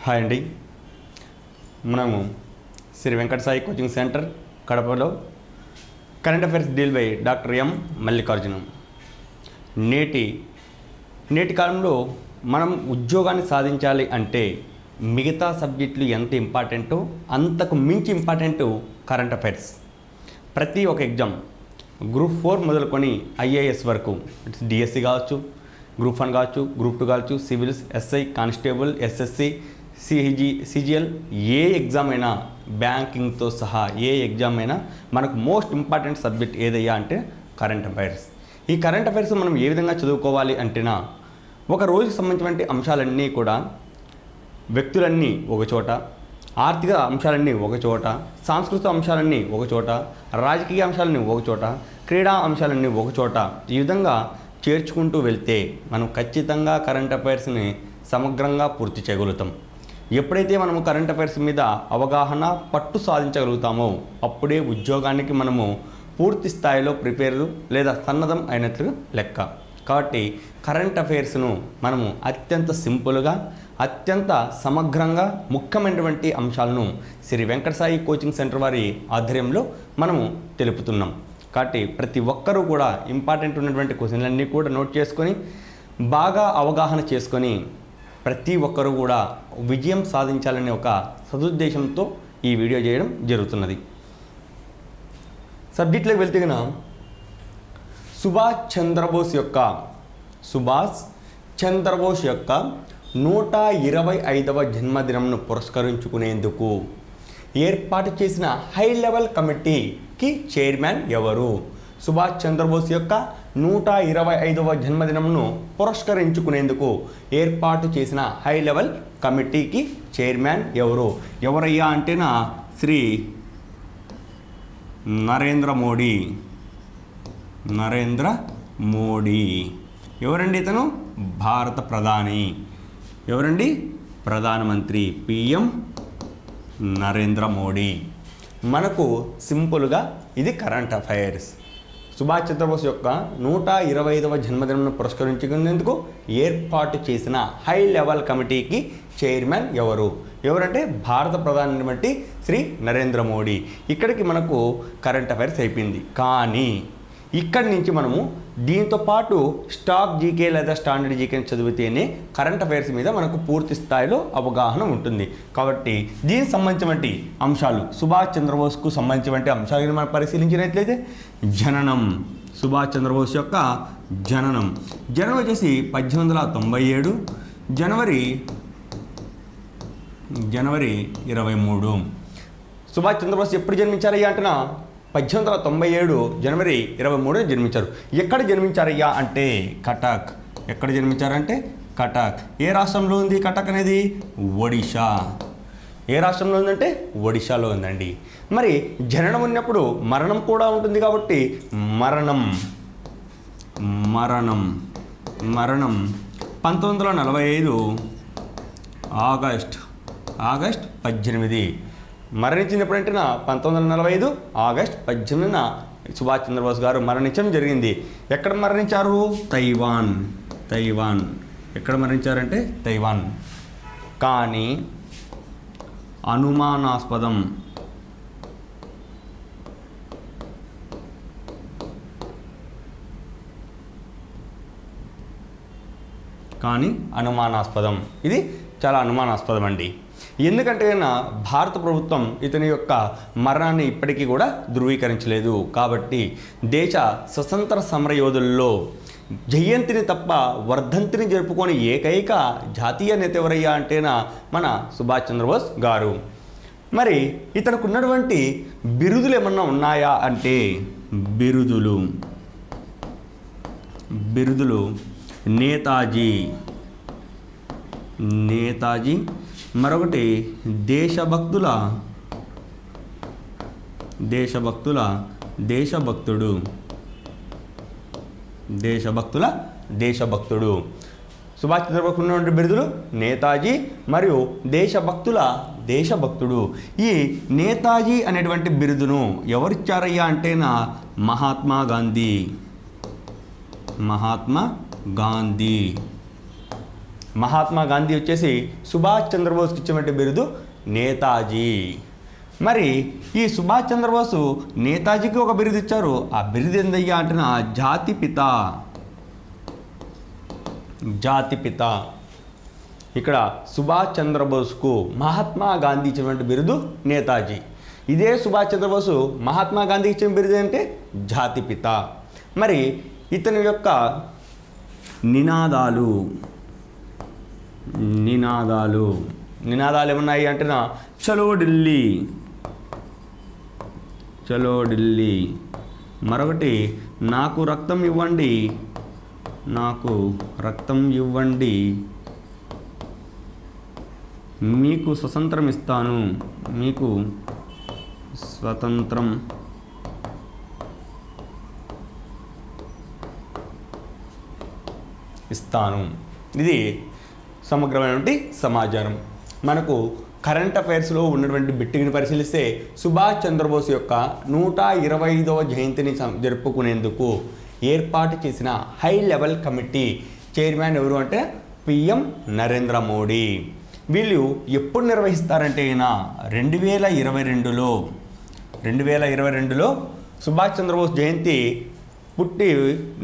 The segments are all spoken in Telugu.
హాయ్ అండి. మనము శ్రీ వెంకట సాయి కోచింగ్ సెంటర్ కడపలో current affairs deal by doctor M Mallikarjunam. నేటి కాలంలో మనం ఉద్యోగాన్ని సాధించాలి అంటే మిగతా సబ్జెక్టులు ఎంత ఇంపార్టెంటో అంతకు మించి ఇంపార్టెంట్ కరెంట్ అఫైర్స్. ప్రతి ఒక్క ఎగ్జామ్ గ్రూప్ 4 మొదలుకొని ఐఏఎస్ వరకు, డిఎస్సి కావచ్చు, గ్రూప్ 1 కావచ్చు, గ్రూప్ 2 కావచ్చు, civils, SI, constable, SSC, CGL, ఏ ఎగ్జామ్ అయినా, బ్యాంకింగ్తో సహా ఏ ఎగ్జామ్ అయినా మనకు మోస్ట్ ఇంపార్టెంట్ సబ్జెక్ట్ ఏదయ్యా అంటే కరెంట్ అఫైర్స్. ఈ కరెంట్ అఫైర్స్ మనం ఏ విధంగా చదువుకోవాలి అంటేనా, ఒక రోజుకి సంబంధించిన అంశాలన్నీ కూడా, వ్యక్తులన్నీ ఒకచోట, ఆర్థిక అంశాలన్నీ ఒకచోట, సాంస్కృతిక అంశాలన్నీ ఒకచోట, రాజకీయ అంశాలన్నీ ఒకచోట, క్రీడా అంశాలన్నీ ఒకచోట, ఈ విధంగా చేర్చుకుంటూ వెళ్తే మనం ఖచ్చితంగా కరెంట్ అఫైర్స్ని సమగ్రంగా పూర్తి చేయగలుగుతాం. ఎప్పుడైతే మనము కరెంట్ అఫైర్స్ మీద అవగాహన, పట్టు సాధించగలుగుతామో అప్పుడే ఉద్యోగానికి మనము పూర్తి స్థాయిలో ప్రిపేర్ లేదా సన్నద్ధం అయినట్లు లెక్క. కాబట్టి కరెంట్ అఫైర్స్ను మనము అత్యంత సింపుల్గా, అత్యంత సమగ్రంగా, ముఖ్యమైనటువంటి అంశాలను శ్రీ వెంకట సాయి కోచింగ్ సెంటర్ వారి ఆధ్వర్యంలో మనము తెలుపుతున్నాం. కాబట్టి ప్రతి ఒక్కరూ కూడా ఇంపార్టెంట్ ఉన్నటువంటి క్వశ్చన్లన్నీ కూడా నోట్ చేసుకొని, బాగా అవగాహన చేసుకొని, ప్రతి ఒక్కరూ కూడా విజయం సాధించాలనే ఒక సదుద్దేశంతో ఈ వీడియో చేయడం జరుగుతున్నది. సబ్జెక్టులోకి వెళ్తే కనుక, సుభాష్ చంద్రబోస్ యొక్క 125వ జన్మదినంను పురస్కరించుకునేందుకు ఏర్పాటు చేసిన హై లెవెల్ కమిటీకి చైర్మన్ ఎవరు? సుభాష్ చంద్రబోస్ యొక్క 125వ జన్మదినంను పురస్కరించుకునేందుకు ఏర్పాటు చేసిన హై లెవెల్ కమిటీకి చైర్మన్ ఎవరయ్యా అంటేనా శ్రీ నరేంద్ర మోడీ. ఎవరండి ఇతను? భారత ప్రధాని. ఎవరండి? ప్రధానమంత్రి పిఎం నరేంద్ర మోడీ. మనకు సింపుల్గా ఇది కరెంట్ అఫైర్స్. సుభాష్ చంద్రబోస్ యొక్క 125వ జన్మదినంను పురస్కరించుకునేందుకు ఏర్పాటు చేసిన హై లెవెల్ కమిటీకి చైర్మన్ ఎవరంటే భారత ప్రధానమంత్రి శ్రీ నరేంద్ర మోడీ. ఇక్కడికి మనకు కరెంట్ అఫైర్స్ అయిపోయింది. కానీ ఇక్కడి నుంచి మనము దీంతో పాటు స్టాక్ జీకే లేదా స్టాండర్డ్ జీకేని చదివితేనే కరెంట్ అఫైర్స్ మీద మనకు పూర్తి స్థాయిలో అవగాహన ఉంటుంది. కాబట్టి దీనికి సంబంధించినటువంటి అంశాలు, సుభాష్ చంద్రబోస్కు సంబంధించినటువంటి అంశాలను మనం పరిశీలించినట్లయితే, జననం, సుభాష్ చంద్రబోస్ యొక్క జననం వచ్చేసి 1897 జనవరి 23. సుభాష్ చంద్రబోస్ ఎప్పుడు జన్మించారయ్యా అంటున్నా 1897 జనవరి 23 జన్మించారు. ఎక్కడ జన్మించారయ్యా అంటే కటక్. ఎక్కడ జన్మించారంటే కటక్. ఏ రాష్ట్రంలో ఉంది కటక్ అనేది? ఒడిషా. ఏ రాష్ట్రంలో ఉందంటే ఒడిషాలో ఉందండి. మరి జననం ఉన్నప్పుడు మరణం కూడా ఉంటుంది కాబట్టి మరణం 1945 ఆగస్ట్ 18. మరణించింది ఎప్పుడంటే 1945 ఆగస్ట్ 18న సుభాష్ చంద్రబోస్ గారు మరణించడం జరిగింది. ఎక్కడ మరణించారు? తైవాన్. ఎక్కడ మరణించారంటే తైవాన్. కానీ అనుమానాస్పదం ఇది చాలా అనుమానాస్పదం అండి. ఎందుకంటే భారత ప్రభుత్వం ఇతని యొక్క మరణాన్ని ఇప్పటికీ కూడా ధృవీకరించలేదు. కాబట్టి దేశ స్వతంత్ర సమరయోధుల్లో జయంతిని తప్ప వర్ధంతిని జరుపుకొని ఏకైక జాతీయ నేత ఎవరయ్యా అంటేనా మన సుభాష్ చంద్రబోస్ గారు. మరి ఇతనికి ఉన్నటువంటి బిరుదులు ఏమన్నా ఉన్నాయా అంటే బిరుదులు నేతాజీ, మరొకటి దేశభక్తుడు, సుభాష్ చంద్రబోస్ ఉన్నటువంటి బిరుదులు నేతాజీ మరియు దేశభక్తుడు. ఈ నేతాజీ అనేటువంటి బిరుదును ఎవరిచ్చారయ్యా అంటేనా మహాత్మా గాంధీ. మహాత్మా గాంధీ వచ్చేసి సుభాష్ చంద్రబోస్కి ఇచ్చినటువంటి బిరుదు నేతాజీ. మరి ఈ సుభాష్ చంద్రబోసు నేతాజీకి ఒక బిరుదు ఇచ్చారు. ఆ బిరుదు ఏందయ్యా అంటున్నా జాతిపిత. జాతిపిత. ఇక్కడ సుభాష్ చంద్రబోస్కు మహాత్మా గాంధీ ఇచ్చినటువంటి బిరుదు నేతాజీ. ఇదే సుభాష్ చంద్రబోసు మహాత్మా గాంధీ ఇచ్చిన బిరుదు అంటే జాతిపిత. మరి ఇతని యొక్క నినాదాలు ఏమన్నాయి అంటేనా చలో ఢిల్లీ, చలో ఢిల్లీ. మరొకటి నాకు రక్తం ఇవ్వండి, నాకు రక్తం ఇవ్వండి, మీకు స్వతంత్రం ఇస్తాను, మీకు స్వతంత్రం ఇస్తాను. ఇది సమగ్రమైనటువంటి సమాచారం. మనకు కరెంట్ అఫైర్స్లో ఉన్నటువంటి బిట్టిని పరిశీలిస్తే సుభాష్ చంద్రబోస్ యొక్క 125వ జయంతిని జరుపుకునేందుకు ఏర్పాటు చేసిన హై లెవెల్ కమిటీ చైర్మన్ ఎవరు అంటే పిఎం నరేంద్ర మోడీ. వీళ్ళు ఎప్పుడు నిర్వహిస్తారంటే 2022లో సుభాష్ చంద్రబోస్ జయంతి పుట్టి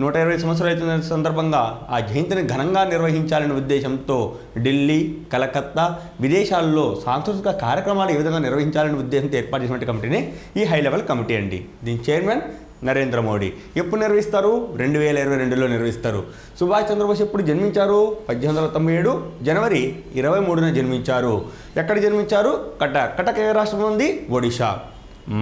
120 సంవత్సరాలు అవుతున్న సందర్భంగా ఆ జయంతిని ఘనంగా నిర్వహించాలనే ఉద్దేశంతో ఢిల్లీ, కలకత్తా, విదేశాల్లో సాంస్కృతిక కార్యక్రమాలు ఏ విధంగా నిర్వహించాలనే ఉద్దేశంతో ఏర్పాటు చేసినటువంటి కమిటీనే ఈ హై లెవెల్ కమిటీ అండి. దీని చైర్మన్ నరేంద్ర మోడీ. ఎప్పుడు నిర్వహిస్తారు? 2022లో నిర్వహిస్తారు. సుభాష్ చంద్రబోస్ ఎప్పుడు జన్మించారు? 1897 జనవరి 23న జన్మించారు. ఎక్కడ జన్మించారు? కటక్ ఏ రాష్ట్రం ఉంది? ఒడిషా.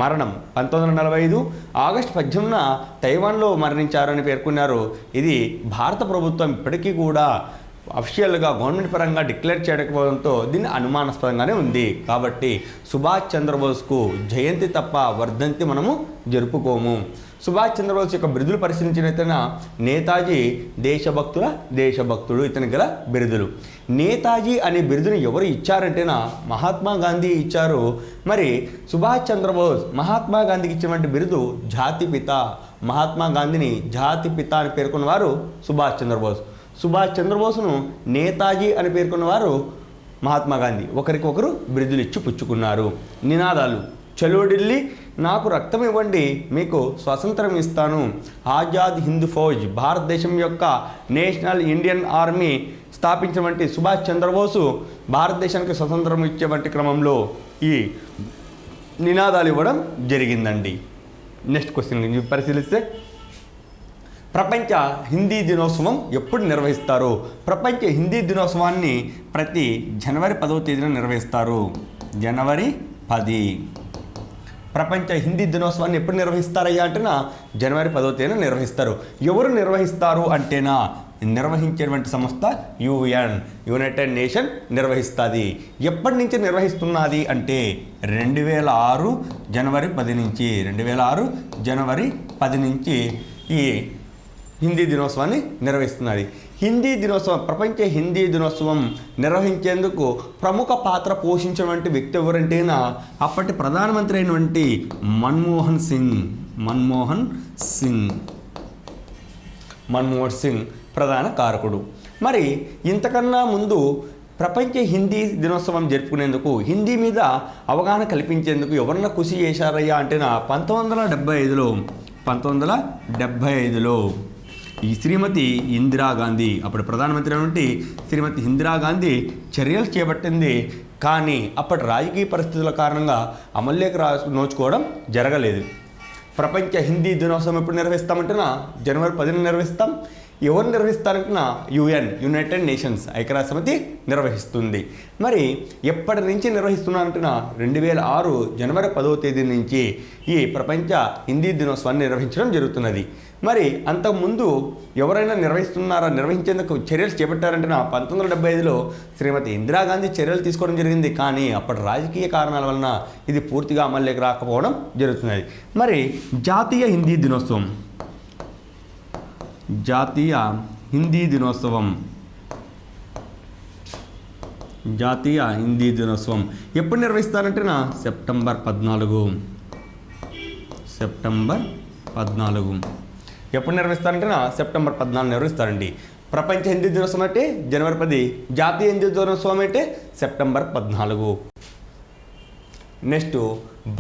మరణం 1945 ఆగస్టు 18న తైవాన్లో మరణించారని పేర్కొన్నారు. ఇది భారత ప్రభుత్వం ఇప్పటికీ కూడా అఫీషియల్గా గవర్నమెంట్ పరంగా డిక్లేర్ చేయకపోవడంతో దీన్ని అనుమానాస్పదంగానే ఉంది. కాబట్టి సుభాష్ చంద్రబోస్కు జయంతి తప్ప వర్ధంతి మనము జరుపుకోము. సుభాష్ చంద్రబోస్ యొక్క బిరుదులు పరిశీలించినట్లయితే నేతాజీ దేశభక్తుడు ఇతని గల బిరుదులు. నేతాజీ అనే బిరుదుని ఎవరు ఇచ్చారంటేనా మహాత్మా గాంధీ ఇచ్చారు. మరి సుభాష్ చంద్రబోస్ మహాత్మా గాంధీకి ఇచ్చినటువంటి బిరుదు జాతిపిత. మహాత్మా గాంధీని జాతిపిత అని పేర్కొన్నవారు సుభాష్ చంద్రబోస్. సుభాష్ చంద్రబోస్ను నేతాజీ అని పేర్కొన్నవారు మహాత్మా గాంధీ. ఒకరికొకరు బిరుదులు ఇచ్చి పుచ్చుకున్నారు. నినాదాలు చలో ఢిల్లీ, నాకు రక్తం ఇవ్వండి, మీకు స్వాతంత్రం ఇస్తాను, ఆజాద్ హింద్ ఫౌజ్ భారతదేశం యొక్క నేషనల్ ఇండియన్ ఆర్మీ స్థాపించినటువంటి సుభాష్ చంద్రబోసు భారతదేశానికి స్వతంత్రం ఇచ్చేటువంటి క్రమంలో ఈ నినాదాలు ఇవ్వడం జరిగిందండి. నెక్స్ట్ క్వశ్చన్ పరిశీలిస్తే ప్రపంచ హిందీ దినోత్సవం ఎప్పుడు నిర్వహిస్తారు? ప్రపంచ హిందీ దినోత్సవాన్ని ప్రతి జనవరి 10వ తేదీన నిర్వహిస్తారు. జనవరి 10. ప్రపంచ హిందీ దినోత్సవాన్ని ఎప్పుడు నిర్వహిస్తారయ్యా అంటేనా జనవరి 10వ తేదీన నిర్వహిస్తారు. ఎవరు నిర్వహిస్తారు అంటేనా నిర్వహించేటువంటి సంస్థ యునైటెడ్ నేషన్ నిర్వహిస్తుంది. ఎప్పటి నుంచి నిర్వహిస్తున్నది అంటే 2006 జనవరి 10 నుంచి 2006 జనవరి 10 నుంచి ఈ హిందీ దినోత్సవాన్ని నిర్వహిస్తున్నది. హిందీ దినోత్సవం ప్రపంచ హిందీ దినోత్సవం నిర్వహించేందుకు ప్రముఖ పాత్ర పోషించినటువంటి వ్యక్తి ఎవరంటేనా అప్పటి ప్రధానమంత్రి అయినటువంటి మన్మోహన్ సింగ్ ప్రధాన కారకుడు. మరి ఇంతకన్నా ముందు ప్రపంచ హిందీ దినోత్సవం జరుపుకునేందుకు హిందీ మీద అవగాహన కల్పించేందుకు ఎవరన్నా కృషి చేశారయ్యా అంటేనా 1975లో ఈ శ్రీమతి ఇందిరాగాంధీ అప్పుడు ప్రధానమంత్రి అయినటువంటి శ్రీమతి ఇందిరాగాంధీ చర్యలు చేపట్టింది. కానీ అప్పటి రాజకీయ పరిస్థితుల కారణంగా అమల్లోకి నోచుకోవడం జరగలేదు. ప్రపంచ హిందీ దినోత్సవం ఎప్పుడు నిర్వహిస్తామంటున్నా జనవరి 10న నిర్వహిస్తాం. ఎవరు నిర్వహిస్తారంటున్నా యునైటెడ్ నేషన్స్ ఐక్యరాజ్య సమితి నిర్వహిస్తుంది. మరి ఎప్పటి నుంచి నిర్వహిస్తున్నారంటున్నా 2006 జనవరి 10వ తేదీ నుంచి ఈ ప్రపంచ హిందీ దినోత్సవాన్ని నిర్వహించడం జరుగుతున్నది. మరి అంతకుముందు ఎవరైనా నిర్వహించేందుకు చర్యలు చేపట్టారంటున్నా 1975లో శ్రీమతి ఇందిరాగాంధీ చర్యలు తీసుకోవడం జరిగింది. కానీ అప్పటి రాజకీయ కారణాల వలన ఇది పూర్తిగా అమల్లోకి రాకపోవడం జరుగుతున్నది. మరి జాతీయ హిందీ దినోత్సవం ఎప్పుడు నిర్వహిస్తారంటే సెప్టెంబర్ 14 ఎప్పుడు నిర్వహిస్తారంటే సెప్టెంబర్ 14 నిర్వహిస్తారండి. ప్రపంచ హిందీ దినోత్సవం అంటే జనవరి 10, జాతీయ హిందీ దినోత్సవం అంటే సెప్టెంబర్ 14. నెక్స్ట్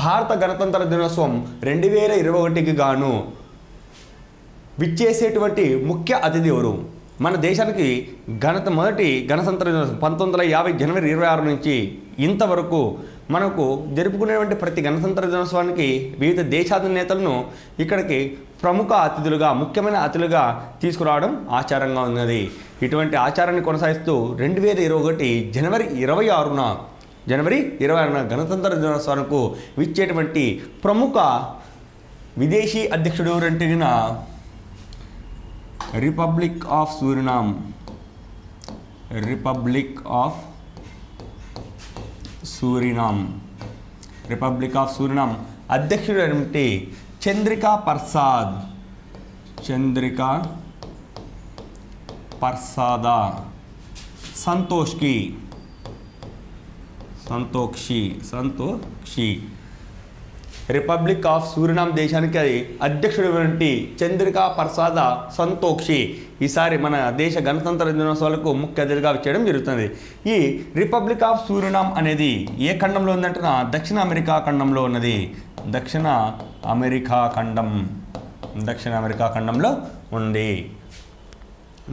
భారత గణతంత్ర దినోత్సవం 2021కి గాను విచ్చేసేటువంటి ముఖ్య అతిథి ఎవరు? మన దేశానికి మొదటి గణతంత్ర దినోత్సవం 1950 జనవరి 26 నుంచి ఇంతవరకు మనకు జరుపుకునేటువంటి ప్రతి గణతంత్ర దినోత్సవానికి వివిధ దేశాధినేతలను ఇక్కడికి ప్రముఖ అతిథులుగా, ముఖ్యమైన అతిథులుగా తీసుకురావడం ఆచారంగా ఉన్నది. ఇటువంటి ఆచారాన్ని కొనసాగిస్తూ 2021 జనవరి 26న గణతంత్ర దినోత్సవానికి విచ్చేటువంటి ప్రముఖ విదేశీ అధ్యక్షుడు ఎవరంటేగిన రిపబ్లిక్ ఆఫ్ సూరినామ్ అధ్యక్షుడు అంటే చంద్రికా పర్సాద సంతోక్షి. రిపబ్లిక్ ఆఫ్ సూరినామ్ దేశానికి అధ్యక్షుడు చంద్రికా పర్సాద సంతోక్షి ఈసారి మన దేశ గణతంత్ర దినోత్సవాలకు ముఖ్య అతిథిగా వచ్చేయడం జరుగుతుంది. ఈ రిపబ్లిక్ ఆఫ్ సూరినామ్ అనేది ఏ ఖండంలో ఉందంటే దక్షిణ అమెరికా ఖండంలో ఉన్నది. దక్షిణ అమెరికా ఖండంలో ఉంది.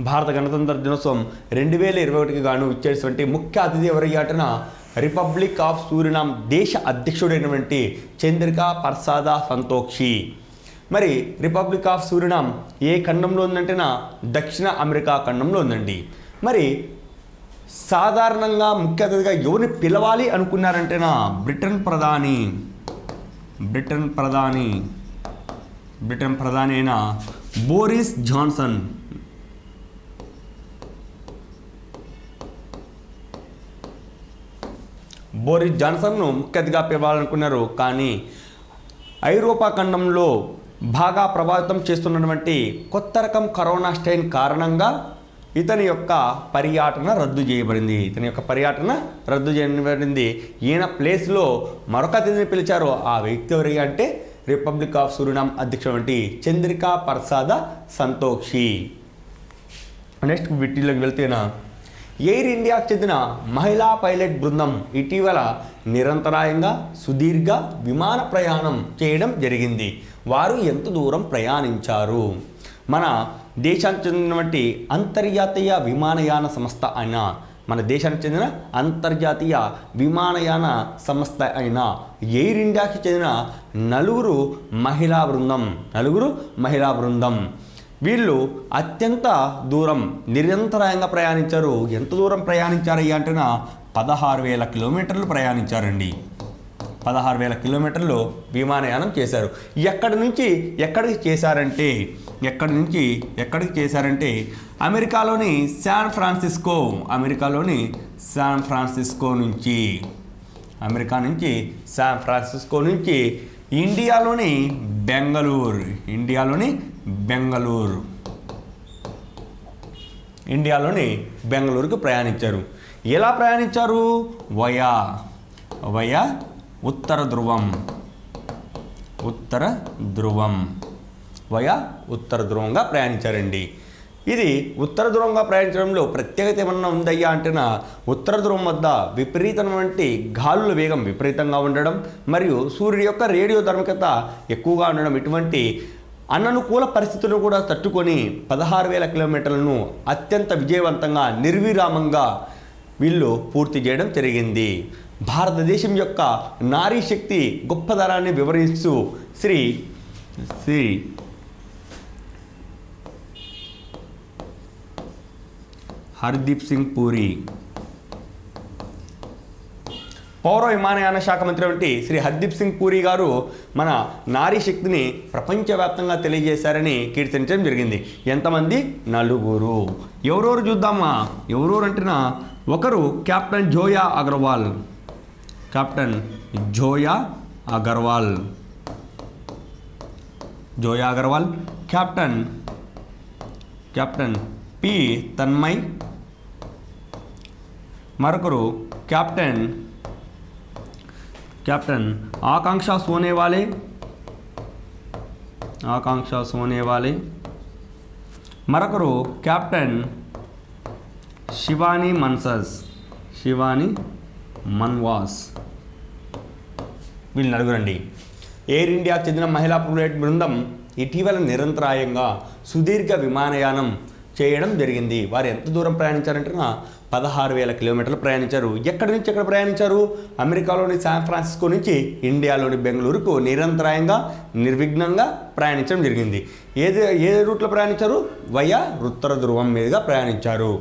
భారత గణతంత్ర దినోత్సవం 2021కి గాను ఇచ్చేటువంటి ముఖ్య అతిథి ఎవరయ్యాటన రిపబ్లిక్ ఆఫ్ సూరినామ్ దేశ అధ్యక్షుడైనటువంటి చంద్రికా పర్సాద సంతోక్షి. మరి రిపబ్లిక్ ఆఫ్ సూరినామ్ ఏ ఖండంలో ఉందంటేనా దక్షిణ అమెరికా ఖండంలో ఉందండి. మరి సాధారణంగా ముఖ్య అతిథిగా ఎవరిని పిలవాలి అనుకున్నారంటేనా బ్రిటన్ ప్రధాని అయిన బోరిస్ జాన్సన్ను ముఖ్య అతిథిగా పిలవాలనుకున్నారు. కానీ ఐరోపా ఖండంలో బాగా ప్రభావితం చేస్తున్నటువంటి కొత్త రకం కరోనా స్ట్రెయిన్ కారణంగా ఇతని యొక్క పర్యటన రద్దు చేయబడింది. ఈయన ప్లేస్లో మరొక అతిథిని పిలిచారు. ఆ వ్యక్తి ఎవరు అంటే రిపబ్లిక్ ఆఫ్ సూరినామ్ అధ్యక్షుడు చంద్రికా పర్సాద సంతోక్షి. నెక్స్ట్ వీటిలోకి వెళ్తేనా ఎయిర్ ఇండియాకు చెందిన మహిళా పైలట్ బృందం ఇటీవల నిరంతరాయంగా సుదీర్ఘ విమాన ప్రయాణం చేయడం జరిగింది. వారు ఎంత దూరం ప్రయాణించారు? మన దేశానికి చెందినటువంటి అంతర్జాతీయ విమానయాన సంస్థ అయిన ఎయిర్ ఇండియాకి చెందిన నలుగురు మహిళా బృందం వీళ్ళు అత్యంత దూరం నిరంతరాయంగా ప్రయాణించారు. ఎంత దూరం ప్రయాణించారయ్యా అంటేనా 16,000 కిలోమీటర్లు ప్రయాణించారండి. 16,000 కిలోమీటర్లు విమానయానం చేశారు. ఎక్కడి నుంచి ఎక్కడికి చేశారంటే అమెరికాలోని శాన్ ఫ్రాన్సిస్కో నుంచి ఇండియాలోని బెంగళూరుకు ప్రయాణించారు. ఎలా ప్రయాణించారు? వయా ఉత్తర ధ్రువంగా ప్రయాణించారండి. ఇది ఉత్తర ధ్రువంగా ప్రయాణించడంలో ప్రత్యేకత ఏమన్నా ఉందయ్యా అంటేనా ఉత్తర ధ్రువం వద్ద విపరీతమైనటువంటి గాలుల వేగం విపరీతంగా ఉండడం మరియు సూర్యుడి యొక్క రేడియో ధర్మకత ఎక్కువగా ఉండడం, ఇటువంటి అననుకూల పరిస్థితులను కూడా తట్టుకొని 16,000 కిలోమీటర్లను అత్యంత విజయవంతంగా నిర్విరామంగా వీళ్ళు పూర్తి చేయడం జరిగింది. భారతదేశం యొక్క నారీ శక్తి గొప్పదనాన్ని వివరిస్తూ శ్రీ హర్దీప్ సింగ్ పూరి పౌర విమానయాన శాఖ మంత్రి వంటి శ్రీ హర్దీప్ సింగ్ పూరి గారు మన నారీ శక్తిని ప్రపంచవ్యాప్తంగా తెలియజేశారని కీర్తించడం జరిగింది. ఎంతమంది? 4. ఎవరెవరు చూద్దామా? ఎవరెవరు అంటేనా ఒకరు captain Zoya Agarwal, captain P Tanmay, మరొకరు కెప్టెన్ ఆకాంక్ష సోనేవాలే, మరొకరు కెప్టెన్ శివాని మన్సస్, శివాని మన్వాస్, వీళ్ళు నలుగురండి. ఎయిర్ ఇండియాకు చెందిన మహిళా పైలట్ బృందం ఇటీవల నిరంతరాయంగా సుదీర్ఘ విమానయానం చేయడం జరిగింది. వారు ఎంత దూరం ప్రయాణించారంటే 16,000 కిలోమీటర్లు ప్రయాణించారు. ఎక్కడి నుంచి ఎక్కడ ప్రయాణించారు? అమెరికాలోని శాన్ ఫ్రాన్సిస్కో నుంచి ఇండియాలోని బెంగళూరుకు నిరంతరాయంగా నిర్విఘ్నంగా ప్రయాణించడం జరిగింది. ఏ రూట్లో ప్రయాణించారు? వయా ఉత్తర ధ్రువం మీదుగా ప్రయాణించారు.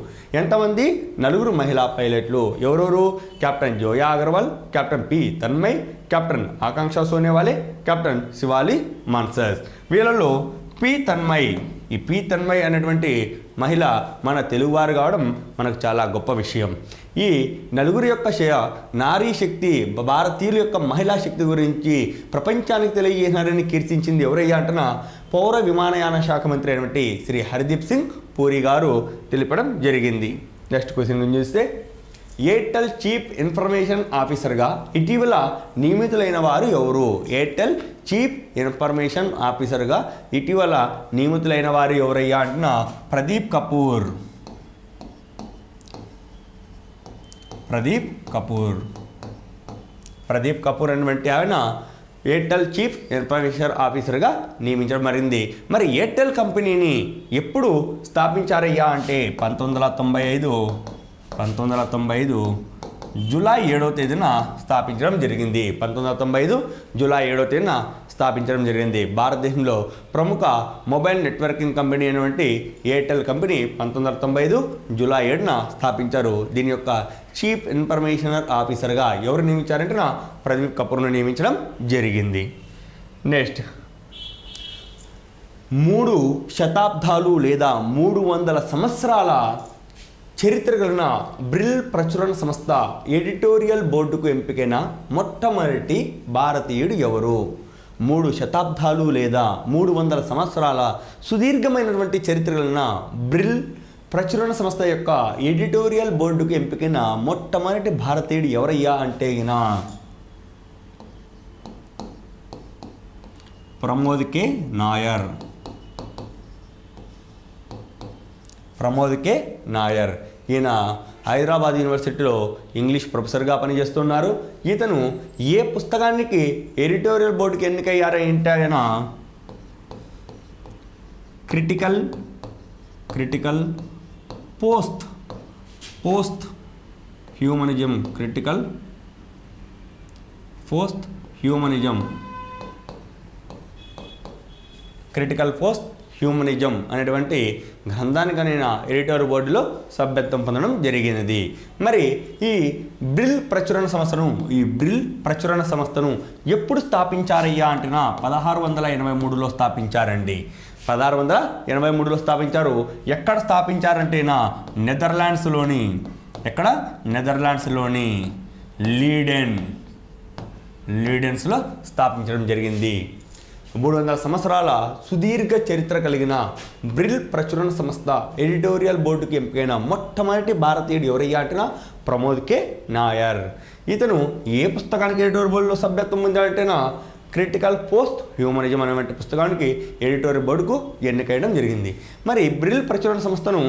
ఎంతమంది? 4 మహిళా పైలట్లు. ఎవరెవరు? Captain Zoya Agarwal, captain P Tanmay, captain Akanksha Sonaware, captain Shivali Manhas. వీళ్ళలో పి తన్మయ్, ఈ పి తన్మయ్ అనేటువంటి మహిళ మన తెలుగువారు కావడం మనకు చాలా గొప్ప విషయం. ఈ నలుగురి యొక్క నారీ శక్తి, భారతీయుల యొక్క మహిళా శక్తి గురించి ప్రపంచానికి తెలియజేసినారని కీర్తించింది ఎవరయ్యా అంటున్నా పౌర విమానయాన శాఖ మంత్రి అయినటువంటి శ్రీ హర్దీప్ సింగ్ పూరి గారు తెలిపడం జరిగింది. నెక్స్ట్ క్వశ్చన్ చూస్తే ఎయిర్టెల్ చీఫ్ ఇన్ఫర్మేషన్ ఆఫీసర్గా ఇటీవల నియమితులైన వారు ఎవరు? ఎయిర్టెల్ చీఫ్ ఇన్ఫర్మేషన్ ఆఫీసర్గా ఇటీవల నియమితులైన వారు ఎవరయ్యా అంటున్నా ప్రదీప్ కపూర్. ప్రదీప్ కపూర్ అనేటువంటి ఆయన ఎయిర్టెల్ చీఫ్ ఇన్ఫర్మేషన్ ఆఫీసర్గా నియమించడం జరిగింది. మరి ఎయిర్టెల్ కంపెనీని ఎప్పుడు స్థాపించారయ్యా అంటే 1995 జూలై 7వ తేదీన స్థాపించడం జరిగింది. 1995 జూలై 7వ తేదీన స్థాపించడం జరిగింది. భారతదేశంలో ప్రముఖ మొబైల్ నెట్వర్కింగ్ కంపెనీ అయినటువంటి ఎయిర్టెల్ కంపెనీ 1995 జూలై 7న స్థాపించారు. దీని యొక్క చీఫ్ ఇన్ఫర్మేషన్ ఆఫీసర్గా ఎవరు నియమించారంటే ప్రదీప్ కపూర్ను నియమించడం జరిగింది. నెక్స్ట్ 3 శతాబ్దాలు లేదా 300 సంవత్సరాల చరిత్ర కలిగిన బ్రిల్ ప్రచురణ సంస్థ ఎడిటోరియల్ బోర్డుకు ఎంపికైన మొట్టమొదటి భారతీయుడు ఎవరు? 3 శతాబ్దాలు లేదా 300 సంవత్సరాల సుదీర్ఘమైనటువంటి చరిత్ర కలిగిన బ్రిల్ ప్రచురణ సంస్థ యొక్క ఎడిటోరియల్ బోర్డుకు ఎంపికైన మొట్టమొదటి భారతీయుడు ఎవరయ్యా అంటే ప్రమోద్ కే నాయర్. ఈయన హైదరాబాద్ యూనివర్సిటీలో ఇంగ్లీష్ ప్రొఫెసర్గా పనిచేస్తున్నారు. ఇతను ఏ పుస్తకానికి ఎడిటోరియల్ బోర్డుకి ఎన్నికయ్యారా అంటే ఆయన క్రిటికల్ పోస్ట్ హ్యూమనిజం అనేటువంటి గ్రంథానికి నేను ఎడిటోరియల్ బోర్డులో సభ్యత్వం పొందడం జరిగినది. మరి ఈ బ్రిల్ ప్రచురణ సంస్థను ఎప్పుడు స్థాపించారయ్యా అంటేనా 1683లో స్థాపించారండి. 1683లో స్థాపించారు. ఎక్కడ స్థాపించారంటేనా నెదర్లాండ్స్లోని లీడెన్స్లో స్థాపించడం జరిగింది. 300 సంవత్సరాల సుదీర్ఘ చరిత్ర కలిగిన బ్రిల్ ప్రచురణ సంస్థ ఎడిటోరియల్ బోర్డుకి ఎంపికైన మొట్టమొదటి భారతీయుడు ఎవరయ్యా అంటున్నా ప్రమోద్ కే నాయర్. ఇతను ఏ పుస్తకానికి ఎడిటోరియల్ బోర్డులో సభ్యత్వం పొందాడంటేనా క్రిటికల్ పోస్ట్ హ్యూమనిజం అనేటువంటి పుస్తకానికి ఎడిటోరియల్ బోర్డుకు ఎన్నికయ్యడం జరిగింది. మరి బ్రిల్ ప్రచురణ సంస్థను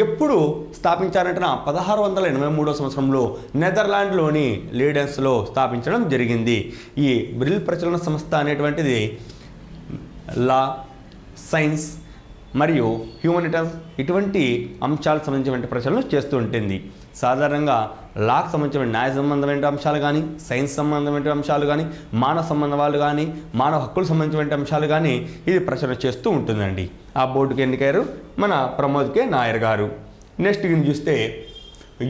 ఎప్పుడు స్థాపించారంటే 1683వ సంవత్సరంలో నెదర్లాండ్లోని లీడెన్స్లో స్థాపించడం జరిగింది. ఈ బ్రిల్ ప్రచురణ సంస్థ అనేటువంటిది లా, సైన్స్ మరియు హ్యూమనిటీస్ ఇటువంటి అంశాలకు సంబంధించిన ప్రశ్నలు చేస్తూ ఉంటుంది. సాధారణంగా లాకు సంబంధించిన న్యాయ సంబంధమైన అంశాలు కానీ, సైన్స్ సంబంధమైన అంశాలు కానీ, మానవ సంబంధాలు కానీ, మానవ హక్కులకు సంబంధించిన అంశాలు కానీ ఇది ప్రచురణ చేస్తూ ఉంటుందండి. ఆ బోర్డుకి ఎన్నికయ్యారు మన ప్రమోద్ కే నాయర్ గారు. నెక్స్ట్ చూస్తే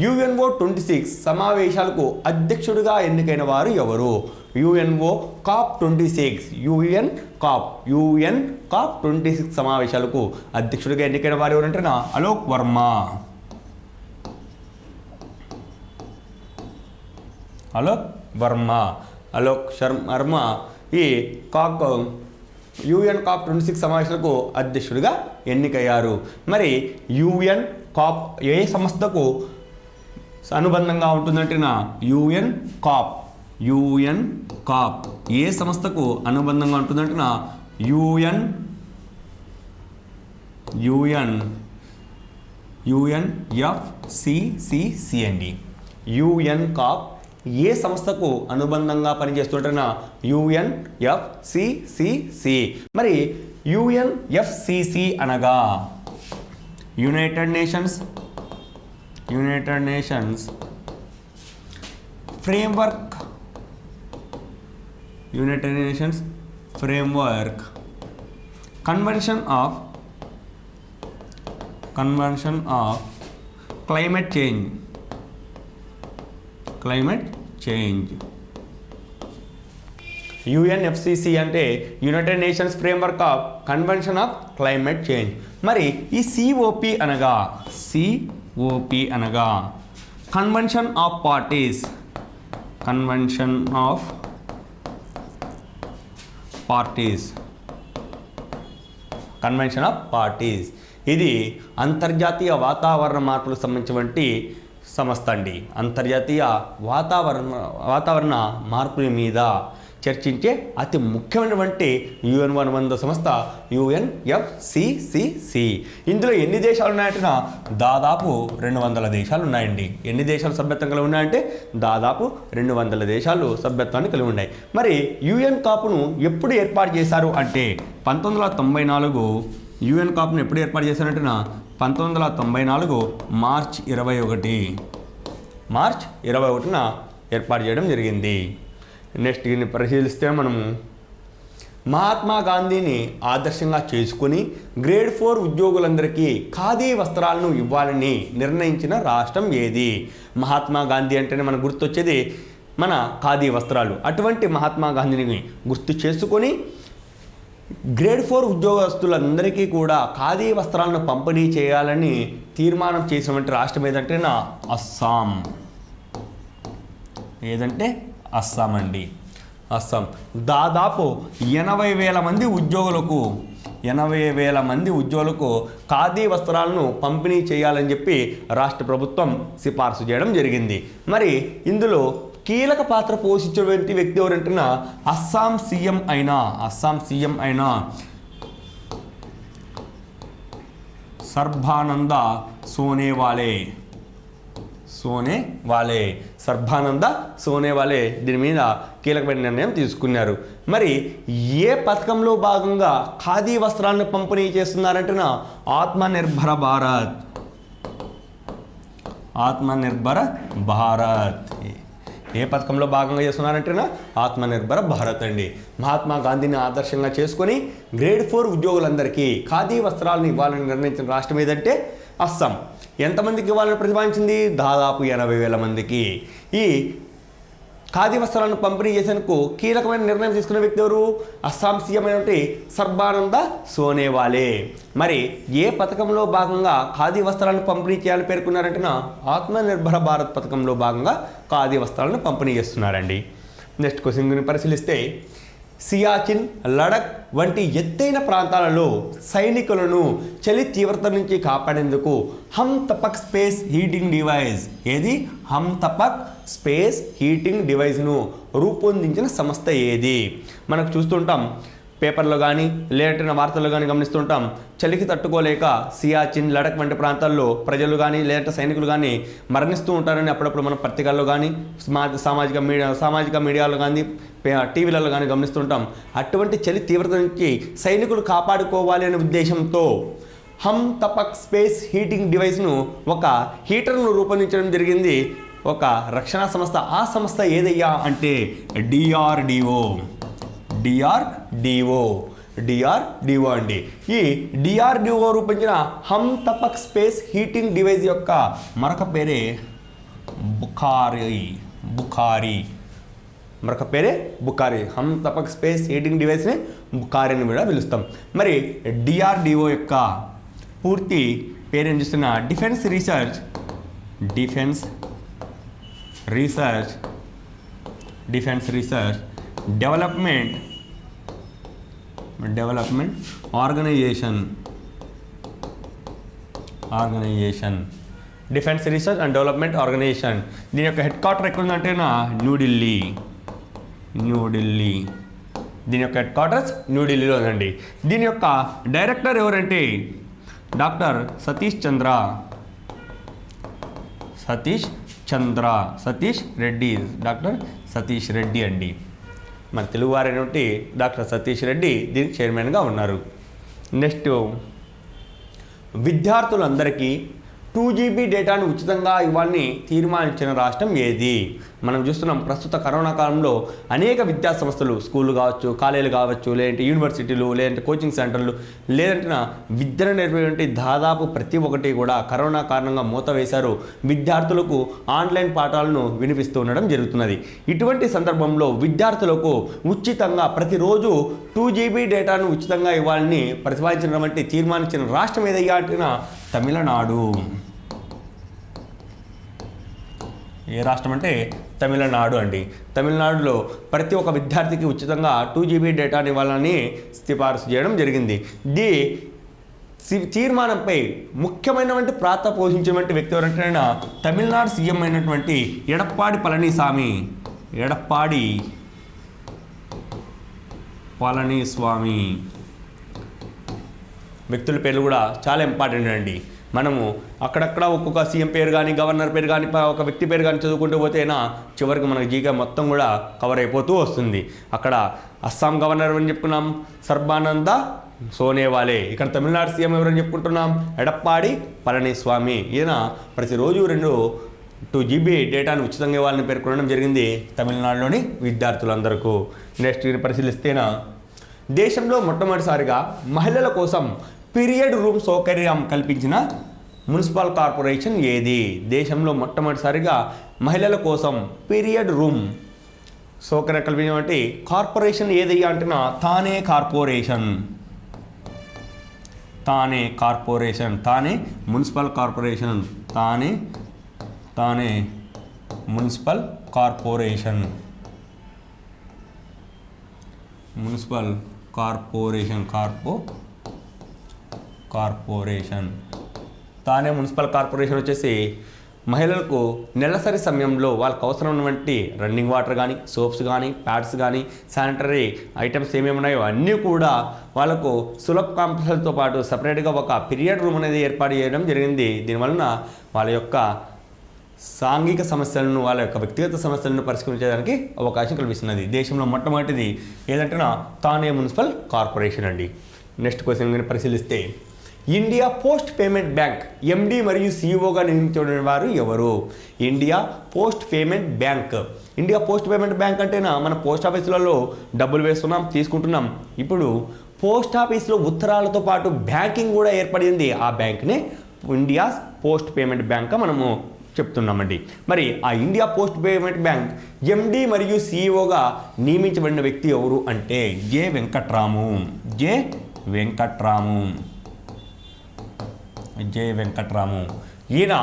UNO 26 సమావేశాలకు అధ్యక్షుడిగా ఎన్నికైన వారు ఎవరు? UNO COP 26 UN COP 26 సమావేశాలకు అధ్యక్షుడిగా ఎన్నికైన వారు ఎవరంటే అలోక్ వర్మ ఈ UN COP 26 సమావేశాలకు అధ్యక్షుడిగా ఎన్నికయ్యారు. మరి UN COP ఏ సంస్థకు అనుబంధంగా ఉంటుందంటే UN COP ఏ సంస్థకు అనుబంధంగా ఉంటుందంటే యుఎన్ఎఫ్సిసిసి అండి. యుఎన్ కాప్ ఏ సంస్థకు అనుబంధంగా పనిచేస్తుంటున్న యుఎన్ఎఫ్సిసిసి. మరి యుఎన్ఎఫ్సిసి అనగా United Nations framework convention of climate change. UNFCCC అంటే United Nations framework of convention of climate change. మరి ఈ సిఓపి అనగా కన్వెన్షన్ ఆఫ్ పార్టీస్. ఇది అంతర్జాతీయ వాతావరణ మార్పులకు సంబంధించినటువంటి సంస్థ అండి. అంతర్జాతీయ వాతావరణ మార్పుల మీద చర్చించే అతి ముఖ్యమైనటువంటి యుఎన్ అనుబంధ సంస్థ యుఎన్ఎఫ్సిసిసి. ఇందులో ఎన్ని దేశాలు ఉన్నాయంటే దాదాపు 200 దేశాలు ఉన్నాయండి. ఎన్ని దేశాలు సభ్యత్వం కలిగి ఉన్నాయంటే దాదాపు 200 దేశాలు సభ్యత్వాన్ని కలిగి ఉన్నాయి. మరి యుఎన్ కాపును ఎప్పుడు ఏర్పాటు చేశారు అంటే 1994. యుఎన్ కాపును ఎప్పుడు ఏర్పాటు చేశారంటే 1994 మార్చ్ 21న ఏర్పాటు చేయడం జరిగింది. నెక్స్ట్ దీన్ని పరిశీలిస్తే మనము మహాత్మా గాంధీని ఆదర్శంగా చేసుకుని గ్రేడ్ 4 ఉద్యోగులందరికీ ఖాదీ వస్త్రాలను ఇవ్వాలని నిర్ణయించిన రాష్ట్రం ఏది? మహాత్మా గాంధీ అంటేనే మనకు గుర్తొచ్చేది మన ఖాదీ వస్త్రాలు. అటువంటి మహాత్మా గాంధీని గుర్తు చేసుకొని గ్రేడ్ 4 ఉద్యోగస్తులందరికీ కూడా ఖాదీ వస్త్రాలను పంపిణీ చేయాలని తీర్మానం చేసినటువంటి రాష్ట్రం ఏదంటే అస్సాం అండి. అస్సాం దాదాపు 80,000 మంది ఉద్యోగులకు ఖాదీ వస్త్రాలను పంపిణీ చేయాలని చెప్పి రాష్ట్ర ప్రభుత్వం సిఫార్సు చేయడం జరిగింది. మరి ఇందులో కీలక పాత్ర పోషించినటువంటి వ్యక్తి ఎవరంటున్నా అస్సాం సీఎం అయిన సర్బానంద సోనేవాలే దీని మీద కీలకమైన నిర్ణయం తీసుకున్నారు. మరి ఏ పథకంలో భాగంగా ఖాదీ వస్త్రాలను పంపిణీ చేస్తున్నారంటున్నా ఆత్మనిర్భర భారత్. ఏ పథకంలో భాగంగా చేస్తున్నారంటేనా ఆత్మనిర్భర భారత్ అండి. మహాత్మా గాంధీని ఆదర్శంగా చేసుకొని గ్రేడ్ 4 ఉద్యోగులందరికీ ఖాదీ వస్త్రాలను ఇవ్వాలని నిర్ణయించిన రాష్ట్రం ఏదంటే అస్సాం. ఎంతమందికి ఇవ్వాలని ప్రతిపాదించింది? దాదాపు 80,000 మందికి. ఈ ఖాదీ వస్త్రాలను పంపిణీ చేసేందుకు కీలకమైన నిర్ణయం తీసుకున్న వ్యక్తి ఎవరు? అస్సాం సీఎం అయినటువంటి సర్బానంద సోనేవాలే. మరి ఏ పథకంలో భాగంగా ఖాదీ వస్త్రాలను పంపిణీ చేయాలని పేర్కొన్నారంటే ఆత్మనిర్భర భారత్ పథకంలో భాగంగా ఖాదీ వస్త్రాలను పంపిణీ చేస్తున్నారండి. నెక్స్ట్ క్వశ్చన్ గురించి పరిశీలిస్తే సియాచిన్, లడక్ వంటి ఎత్తైన ప్రాంతాలలో సైనికులను చలి తీవ్రత నుంచి కాపాడేందుకు హమ్తపక్ స్పేస్ హీటింగ్ డివైస్ను రూపొందించిన సంస్థ ఏది? మనకు చూస్తుంటాం పేపర్లో కానీ లేటైన వార్తల్లో కానీ గమనిస్తుంటాం. చలికి తట్టుకోలేక సియాచిన్, లడక్ వంటి ప్రాంతాల్లో ప్రజలు కానీ లేదంటే సైనికులు కానీ మరణిస్తూ ఉంటారని అప్పుడప్పుడు మన పత్రికల్లో కానీ సామాజిక మీడియాలో కానీ టీవీలలో కానీ గమనిస్తుంటాం. అటువంటి చలి తీవ్రత నుంచి సైనికులు కాపాడుకోవాలి అనే ఉద్దేశంతో హమ్తపక్ స్పేస్ హీటింగ్ డివైస్ను ఒక హీటర్ను రూపొందించడం జరిగింది ఒక రక్షణ సంస్థ. ఆ సంస్థ ఏదయ్యా అంటే డిఆర్డిఓ అండి. ఈ డిఆర్డిఓ రూపొందించిన హమ్తపక్ స్పేస్ హీటింగ్ డివైస్ యొక్క మరొక పేరే బుఖారీ. హమ్తపక్ స్పేస్ హీటింగ్ డివైస్ని బుఖారీ అని కూడా పిలుస్తాం. మరి డిఆర్డిఓ యొక్క పూర్తి పేరు ఏం చూస్తున్నా defence research development organisation. Defence research and development organisation. దీని యొక్క హెడ్ క్వార్టర్ ఎక్కడ ఉందంటే న్యూఢిల్లీ. దీని యొక్క హెడ్ క్వార్టర్స్ న్యూఢిల్లీలో ఉందండి. దీని యొక్క డైరెక్టర్ ఎవరంటే డాక్టర్ సతీష్ చంద్ర సతీష్ రెడ్డి, డాక్టర్ సతీష్ రెడ్డి అండి. మన తెలుగువారైనటువంటి డాక్టర్ సతీష్ రెడ్డి దీనికి చైర్మన్గా ఉన్నారు. నెక్స్ట్, విద్యార్థులందరికీ 2 GB డేటాను ఉచితంగా ఇవ్వాలని తీర్మానించిన రాష్ట్రం ఏది? మనం చూస్తున్నాం ప్రస్తుత కరోనా కాలంలో అనేక విద్యా సంస్థలు, స్కూళ్ళు కావచ్చు, కాలేజీలు కావచ్చు, లేదంటే యూనివర్సిటీలు, లేదంటే కోచింగ్ సెంటర్లు, లేదంటే విద్యను నేర్పేటువంటి దాదాపు ప్రతి ఒక్కటి కూడా కరోనా కారణంగా మూత వేశారు. విద్యార్థులకు ఆన్లైన్ పాఠాలను వినిపిస్తూ ఉండడం జరుగుతున్నది. ఇటువంటి సందర్భంలో విద్యార్థులకు ఉచితంగా ప్రతిరోజు 2 GB డేటాను ఉచితంగా ఇవ్వాలని ప్రతిపాదించినటువంటి తీర్మానించిన రాష్ట్రం ఏదయ్యా అంటే తమిళనాడు. ఏ రాష్ట్రం అంటే తమిళనాడు అండి. తమిళనాడులో ప్రతి ఒక్క విద్యార్థికి ఉచితంగా 2 GB డేటాని ఇవ్వాలని సిఫారసు చేయడం జరిగింది. తీర్మానంపై ముఖ్యమైనటువంటి ప్రాత పోషించినటువంటి వ్యక్తి ఎవరంటే తమిళనాడు సీఎం అయినటువంటి ఎడప్పాడి పళనిస్వామి వ్యక్తుల పేర్లు కూడా చాలా ఇంపార్టెంట్ అండి. మనము అక్కడక్కడ ఒక్కొక్క సీఎం పేరు కానీ, గవర్నర్ పేరు కానీ, ఒక వ్యక్తి పేరు కానీ చదువుకుంటూ పోతేనా చివరికి మనకి జీకే మొత్తం కూడా కవర్ అయిపోతూ వస్తుంది. అక్కడ అస్సాం గవర్నర్ అని చెప్పుకున్నాం సర్బానంద సోనేవాలే. ఇక్కడ తమిళనాడు సీఎం ఎవరని చెప్పుకుంటున్నాం ఎడప్పాడి పళనిస్వామి. ఈయన ప్రతిరోజు 2 GB డేటాను ఉచితంగా ఇవ్వాలని పేర్కొనడం జరిగింది తమిళనాడులోని విద్యార్థులందరికీ. నెక్స్ట్ పరిశీలిస్తేనా, దేశంలో మొట్టమొదటిసారిగా మహిళల కోసం పీరియడ్ రూమ్ సౌకర్యం కల్పించిన మున్సిపల్ కార్పొరేషన్ ఏది? దేశంలో మొట్టమొదటిసారిగా మహిళల కోసం పీరియడ్ రూమ్ సౌకర్యం కల్పించినటువంటి కార్పొరేషన్ ఏది అంటే Thane municipal corporation. Thane municipal corporation. తానే మున్సిపల్ కార్పొరేషన్ వచ్చేసి మహిళలకు నెలసరి సమయంలో వాళ్ళకు అవసరమైనటువంటి రన్నింగ్ వాటర్ కానీ, సోప్స్ కానీ, ప్యాడ్స్ కానీ, శానిటరీ ఐటమ్స్ ఏమేమి ఉన్నాయో అన్నీ కూడా వాళ్ళకు సులభ కాంప్లెక్స్తో పాటు సపరేట్గా ఒక పీరియడ్ రూమ్ అనేది ఏర్పాటు చేయడం జరిగింది. దీనివలన వాళ్ళ యొక్క సాంఘిక సమస్యలను, వాళ్ళ యొక్క వ్యక్తిగత సమస్యలను పరిష్కరించడానికి అవకాశం కల్పిస్తున్నది. దేశంలో మొట్టమొదటిది ఏదంటే తానే మున్సిపల్ కార్పొరేషన్ అండి. నెక్స్ట్ క్వశ్చన్ పరిశీలిస్తే, ఇండియా పోస్ట్ పేమెంట్ బ్యాంక్ ఎండి మరియు సిఇఓగా నియమించిన వారు ఎవరు? ఇండియా పోస్ట్ పేమెంట్ బ్యాంక్ అంటేనా మన పోస్ట్ ఆఫీసులలో డబ్బులు వేస్తున్నాం, తీసుకుంటున్నాం. ఇప్పుడు పోస్ట్ ఆఫీస్లో ఉత్తరాలతో పాటు బ్యాంకింగ్ కూడా ఏర్పడింది. ఆ బ్యాంక్నే ఇండియా పోస్ట్ పేమెంట్ బ్యాంక్ మనము చెప్తున్నామండి. మరి ఆ ఇండియా పోస్ట్ పేమెంట్ బ్యాంక్ ఎండి మరియు సిఇఓగా నియమించబడిన వ్యక్తి ఎవరు అంటే జె వెంకట్రాము. ఈయన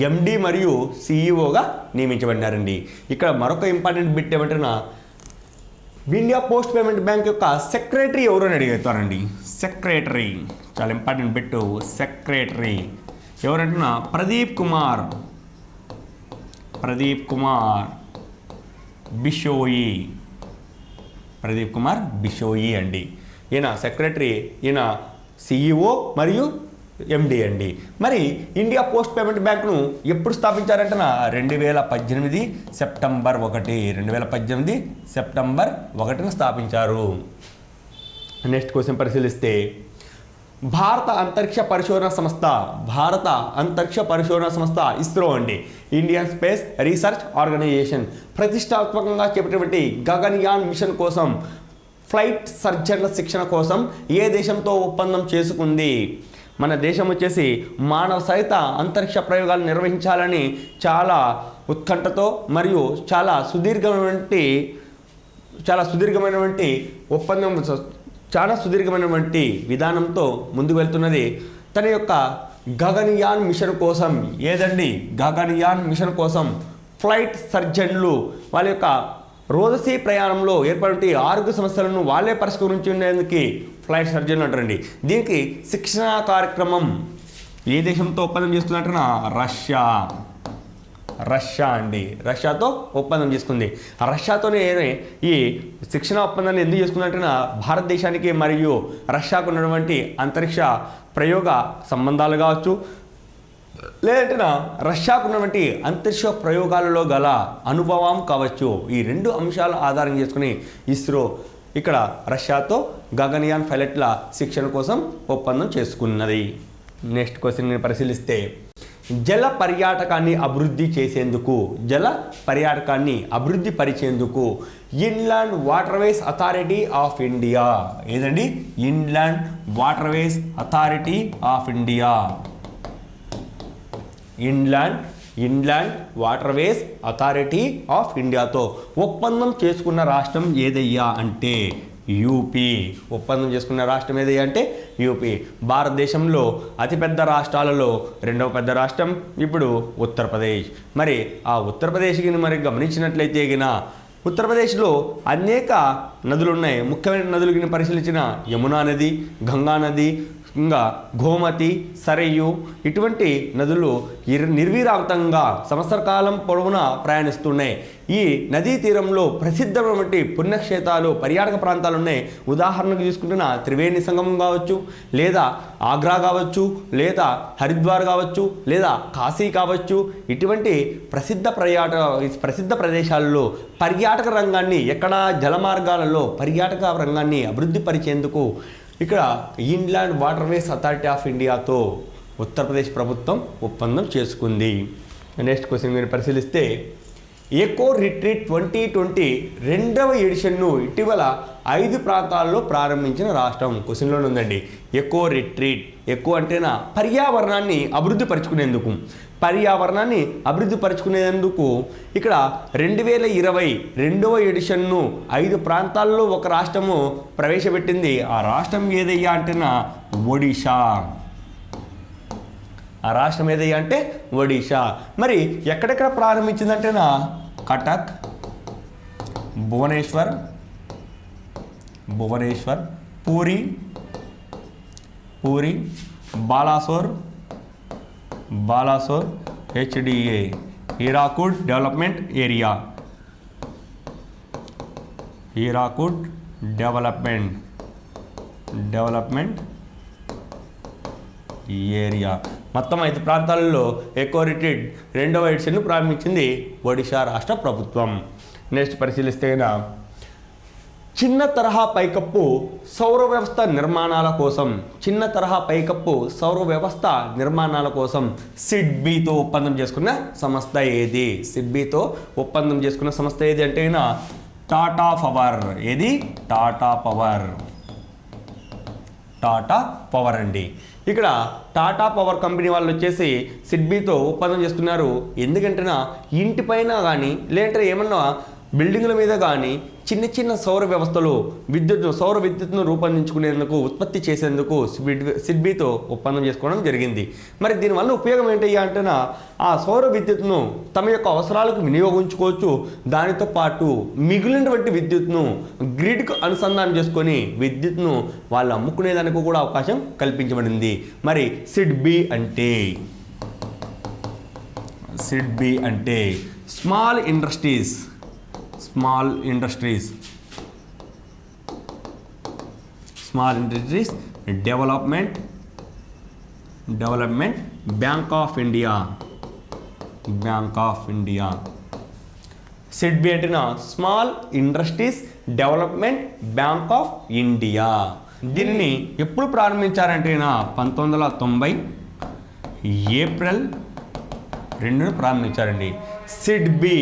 ఎండి మరియు సిఇఓగా నియమించబడినారండి. ఇక్కడ మరొక ఇంపార్టెంట్ బిట్ ఏమంటే ఇండియా పోస్ట్ పేమెంట్ బ్యాంక్ యొక్క సెక్రటరీ ఎవరు అని అడుగుతారండి. సెక్రటరీ చాలా ఇంపార్టెంట్ బిట్. సెక్రటరీ ఎవరంటున్నా ప్రదీప్ కుమార్ బిషోయి అండి. ఈయన సెక్రటరీ, ఈయన సిఇఓ మరియు ఎండి అండి. మరి ఇండియా పోస్ట్ పేమెంట్ బ్యాంక్ను ఎప్పుడు స్థాపించారంటే 2018 సెప్టెంబర్ 1 స్థాపించారు. నెక్స్ట్ క్వశ్చన్ పరిశీలిస్తే, భారత అంతరిక్ష పరిశోధన సంస్థ ఇస్రో అండి, ఇండియన్ స్పేస్ రీసెర్చ్ ఆర్గనైజేషన్ ప్రతిష్టాత్మకంగా చేపట్టినటువంటి గగన్యాన్ మిషన్ కోసం ఫ్లైట్ సర్జన్ల శిక్షణ కోసం ఏ దేశంతో ఒప్పందం చేసుకుంది? మన దేశం వచ్చేసి మానవ సహిత అంతరిక్ష ప్రయోగాలు నిర్వహించాలని చాలా ఉత్కంఠతో మరియు చాలా సుదీర్ఘమైనటువంటి విధానంతో ముందుకు వెళ్తున్నది. తన యొక్క గగన్యాన్ మిషన్ కోసం గగన్యాన్ మిషన్ కోసం ఫ్లైట్ సర్జన్లు వాళ్ళ యొక్క రోజసీ ప్రయాణంలో ఏర్పడే ఆరోగ్య సమస్యలను వాళ్ళే పరిష్కరించేందుకు ఫ్లైట్ సర్జన్లు అంటారండి. దీనికి శిక్షణా కార్యక్రమం ఏ దేశంతో ఒప్పందం చేస్తున్నట్టున రష్యా అండి. రష్యాతో ఒప్పందం చేసుకుంది. రష్యాతోనే ఈ శిక్షణ ఒప్పందాన్ని ఎందుకు చేసుకున్నట్టున భారతదేశానికి మరియు రష్యాకు ఉన్నటువంటి అంతరిక్ష ప్రయోగ సంబంధాలు కావచ్చు, లేదంటే రష్యాకు ఉన్నటువంటి అంతరిక్ష ప్రయోగాలలో గల అనుభవం కావచ్చు. ఈ రెండు అంశాలు ఆధారం చేసుకుని ఇస్రో ఇక్కడ రష్యాతో గగనయాన్ పైలట్ల శిక్షణ కోసం ఒప్పందం చేసుకున్నది. నెక్స్ట్ క్వశ్చన్ నేను పరిశీలిస్తే జల పర్యాటకాన్ని అభివృద్ధి పరిచేందుకు inland waterways authority of India ఏదండి inland waterways authority of India inland waterways authority of ఇండియాతో ఒప్పందం చేసుకున్న రాష్ట్రం ఏదయ్యా అంటే యూపీ. ఒప్పందం చేసుకున్న రాష్ట్రం ఏదయ్యా అంటే యూపీ. భారతదేశంలో అతిపెద్ద రాష్ట్రాలలో రెండవ పెద్ద రాష్ట్రం ఇప్పుడు ఉత్తరప్రదేశ్. మరి ఆ ఉత్తరప్రదేశ్కి మరి గమనించినట్లయితే ఉత్తరప్రదేశ్లో అనేక నదులు ఉన్నాయి. ముఖ్యమైన నదులు పరిశీలించిన యమునా నది, గంగా నది, ఇంకా గోమతి, సరయు ఇటువంటి నదులు నిర్విరామంగా సంవత్సర కాలం పొడవునా ప్రయాణిస్తున్నాయి. ఈ నదీ తీరంలో ప్రసిద్ధమైనటువంటి పుణ్యక్షేత్రాలు పర్యాటక ప్రాంతాలు ఉన్నాయి. ఉదాహరణకు తీసుకుంటున్న త్రివేణి సంగమం కావచ్చు, లేదా ఆగ్రా కావచ్చు, లేదా హరిద్వార్ కావచ్చు, లేదా కాశీ కావచ్చు. ఇటువంటి ప్రసిద్ధ ప్రదేశాలలో పర్యాటక రంగాన్ని జలమార్గాలలో పర్యాటక రంగాన్ని అభివృద్ధి పరిచేందుకు ఇక్కడ ఇన్లాండ్ వాటర్వేస్ అథారిటీ ఆఫ్ ఇండియాతో ఉత్తరప్రదేశ్ ప్రభుత్వం ఒప్పందం చేసుకుంది. నెక్స్ట్ క్వశ్చన్ మీరు పరిశీలిస్తే ఎకో రిట్రీట్ 2020 రెండవ ఎడిషన్ను ఇటీవల 5 ప్రాంతాల్లో ప్రారంభించిన రాష్ట్రం. క్వశ్చన్లోనే ఉందండి. Echo retreat. ఎకో అంటేనా పర్యావరణాన్ని అభివృద్ధి పరుచుకునేందుకు ఇక్కడ 2020 రెండవ ఎడిషన్ను 5 ప్రాంతాల్లో ఒక రాష్ట్రము ప్రవేశపెట్టింది. ఆ రాష్ట్రం ఏదయ్యా అంటేనా ఒడిషా. ఆ రాష్ట్రం ఏదయ్యా అంటే ఒడిషా. మరి ఎక్కడెక్కడ ప్రారంభించిందంటేనా Cuttack, Bhubaneswar, Puri, Balasore, HDA Hirakud development area. మొత్తం 5 ప్రాంతాలలో ఎకో రిట్రీట్ రెండవ ఎడిషన్ను ప్రారంభించింది ఒడిషా రాష్ట్ర ప్రభుత్వం. నెక్స్ట్ పరిశీలిస్తే చిన్న తరహా పైకప్పు సౌర వ్యవస్థ నిర్మాణాల కోసం సిడ్బీతో ఒప్పందం చేసుకున్న సంస్థ ఏది? అంటే టాటా పవర్. ఏది? టాటా పవర్ అండి. ఇక్కడ టాటా పవర్ కంపెనీ వాళ్ళు వచ్చేసి సిడ్బీతో ఒప్పందం చేసుకున్నారు. ఎందుకంటే ఇంటిపైన కానీ లేదంటే ఏమన్నా బిల్డింగుల మీద కానీ చిన్న సౌర వ్యవస్థలు సౌర విద్యుత్తును రూపొందించుకునేందుకు ఉత్పత్తి చేసేందుకు సిడ్బీతో ఒప్పందం చేసుకోవడం జరిగింది. మరి దీనివల్ల ఉపయోగం ఏంటయ్యా అంటేనా ఆ సౌర విద్యుత్తును తమ యొక్క అవసరాలకు వినియోగించుకోవచ్చు. దానితో పాటు మిగిలినటువంటి విద్యుత్తును గ్రిడ్కు అనుసంధానం చేసుకొని విద్యుత్తును వాళ్ళు అమ్ముకునేదానికి కూడా అవకాశం కల్పించబడింది. మరి సిడ్బీ అంటే small industries development bank of India. SIDBI అంటే small industries development bank of India. దీనిని ఎప్పుడు ప్రారంభించారంటే 1990 ఏప్రిల్ 2న ప్రారంభించారండి. సిడ్బీ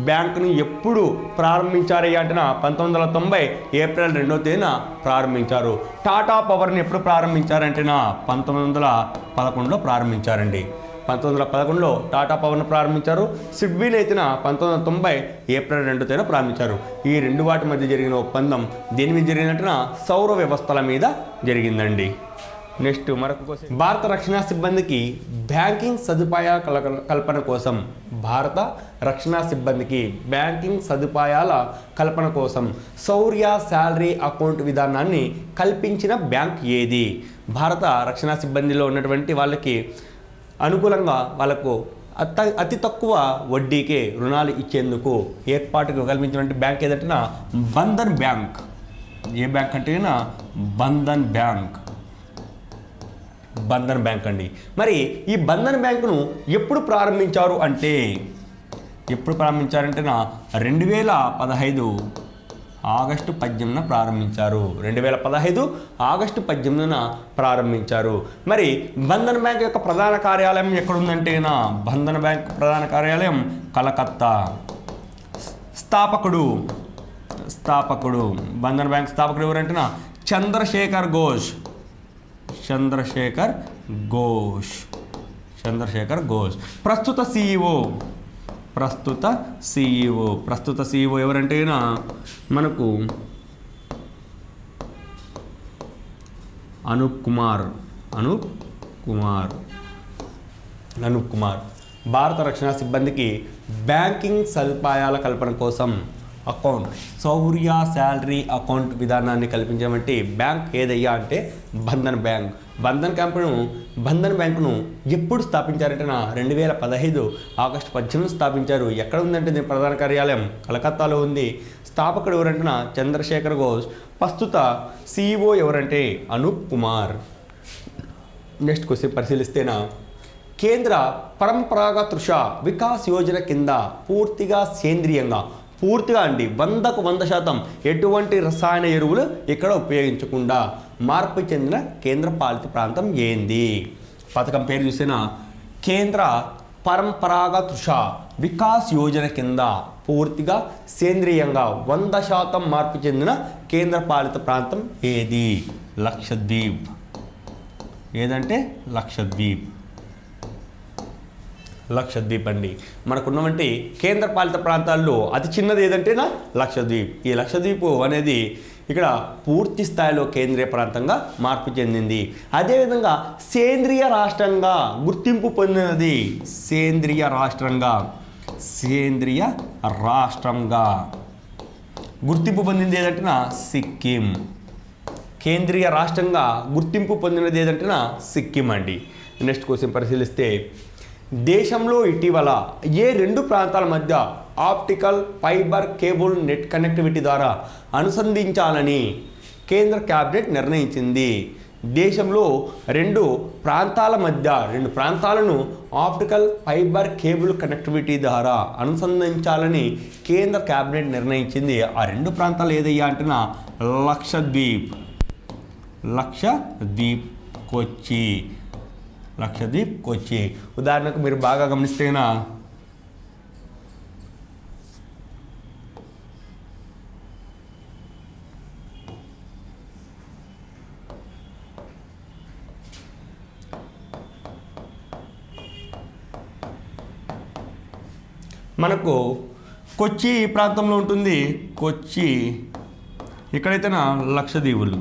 బ్యాంకును ఎప్పుడు ప్రారంభించారు అంటే 1990 ఏప్రిల్ 2వ తేదీన ప్రారంభించారు. టాటా పవర్ని ఎప్పుడు ప్రారంభించారంటే 1911లో ప్రారంభించారండి. 1911లో టాటా పవర్ను ప్రారంభించారు. సిడ్బీని అయితే 1990 ఏప్రిల్ 2వ తేదీన ప్రారంభించారు. ఈ రెండు వాటి మధ్య జరిగిన ఒప్పందం దేని మీద జరిగిందంటే సౌర వ్యవస్థల మీద జరిగిందండి. నెక్స్ట్ మరొక క్వశ్చన్. భారత రక్షణ సిబ్బందికి బ్యాంకింగ్ సదుపాయాల కల్పన కోసం శౌర్య శాలరీ అకౌంట్ విధానాన్ని కల్పించిన బ్యాంక్ ఏది? భారత రక్షణ సిబ్బందిలో ఉన్నటువంటి వాళ్ళకి అనుకూలంగా వాళ్ళకు అతి తక్కువ వడ్డీకే రుణాలు ఇచ్చేందుకు ఏర్పాటుకు కల్పించినటువంటి బ్యాంక్ ఏదంటే బంధన్ బ్యాంక్. ఏ బ్యాంక్ అంటే బంధన్ బ్యాంక్. బంధన్ బ్యాంక్ అండి. మరి ఈ బంధన్ బ్యాంకును ఎప్పుడు ప్రారంభించారు అంటే 2015 ఆగస్టు 18న ప్రారంభించారు. 2015 ఆగస్టు 18న ప్రారంభించారు. మరి బంధన్ బ్యాంక్ యొక్క ప్రధాన కార్యాలయం ఎక్కడుందంటేనా బంధన్ బ్యాంక్ ప్రధాన కార్యాలయం కలకత్తా. స్థాపకుడు బంధన్ బ్యాంక్ స్థాపకుడు ఎవరంటేనా చంద్రశేఖర్ ఘోష్. ప్రస్తుత సిఇఓ ఎవరంటేనా మనకు అనూప్ కుమార్. భారత రక్షణ సిబ్బందికి బ్యాంకింగ్ సదుపాయాల కల్పన కోసం శౌర్య శాలరీ అకౌంట్ విధానాన్ని కల్పించమంటే బ్యాంక్ ఏదయ్యా అంటే బంధన్ బ్యాంక్. బంధన్ బ్యాంకును ఎప్పుడు స్థాపించారంటే 2015 ఆగస్టు 18 స్థాపించారు. ఎక్కడ ఉందంటే దీని ప్రధాన కార్యాలయం కలకత్తాలో ఉంది. స్థాపకుడు ఎవరంటే చంద్రశేఖర్ ఘోష్. ప్రస్తుత సిఇఓ ఎవరంటే అనూప్ కుమార్. నెక్స్ట్ క్వశ్చన్ పరిశీలిస్తేనా కేంద్ర పరంపరాగత కృషి వికాస్ యోజన కింద పూర్తిగా అండి 100% ఎటువంటి రసాయన ఎరువులు ఇక్కడ ఉపయోగించకుండా మార్పు చెందిన కేంద్ర పాలిత ప్రాంతం ఏంది? పథకం పేరు చూసినా కేంద్ర పరంపరాగత కృషి వికాస్ యోజన కింద పూర్తిగా సేంద్రియంగా 100% మార్పు చెందిన కేంద్ర పాలిత ప్రాంతం ఏది? లక్షద్వీప్. ఏదంటే లక్షద్వీప్ అండి. మనకున్నవంటి కేంద్ర పాలిత ప్రాంతాల్లో అతి చిన్నది ఏదంటేనా లక్షద్వీప్. ఈ లక్షద్వీప్ అనేది ఇక్కడ పూర్తి స్థాయిలో కేంద్రీయ ప్రాంతంగా మార్పు చెందింది. అదేవిధంగా సేంద్రియ రాష్ట్రంగా గుర్తింపు పొందినది సేంద్రియ రాష్ట్రంగా గుర్తింపు పొందింది ఏదంటేనా సిక్కిం. కేంద్రీయ రాష్ట్రంగా గుర్తింపు పొందినది ఏదంటేనా సిక్కిం అండి. నెక్స్ట్ క్వశ్చన్ పరిశీలిస్తే దేశంలో ఇటీవల ఏ రెండు ప్రాంతాల మధ్య optical fibre cable net connectivity ద్వారా అనుసంధించాలని కేంద్ర క్యాబినెట్ నిర్ణయించింది? దేశంలో రెండు ప్రాంతాలను ఆప్టికల్ ఫైబర్ కేబుల్ కనెక్టివిటీ ద్వారా అనుసంధించాలని కేంద్ర క్యాబినెట్ నిర్ణయించింది. ఆ రెండు ప్రాంతాలు ఏదయ్యా అంటున్నా లక్షద్వీప్ కొచ్చి. ఉదాహరణకు మీరు బాగా గమనిస్తేనా మనకు కొచ్చి ఈ ప్రాంతంలో ఉంటుంది. కొచ్చి ఇక్కడైతేనా లక్షద్వీపులు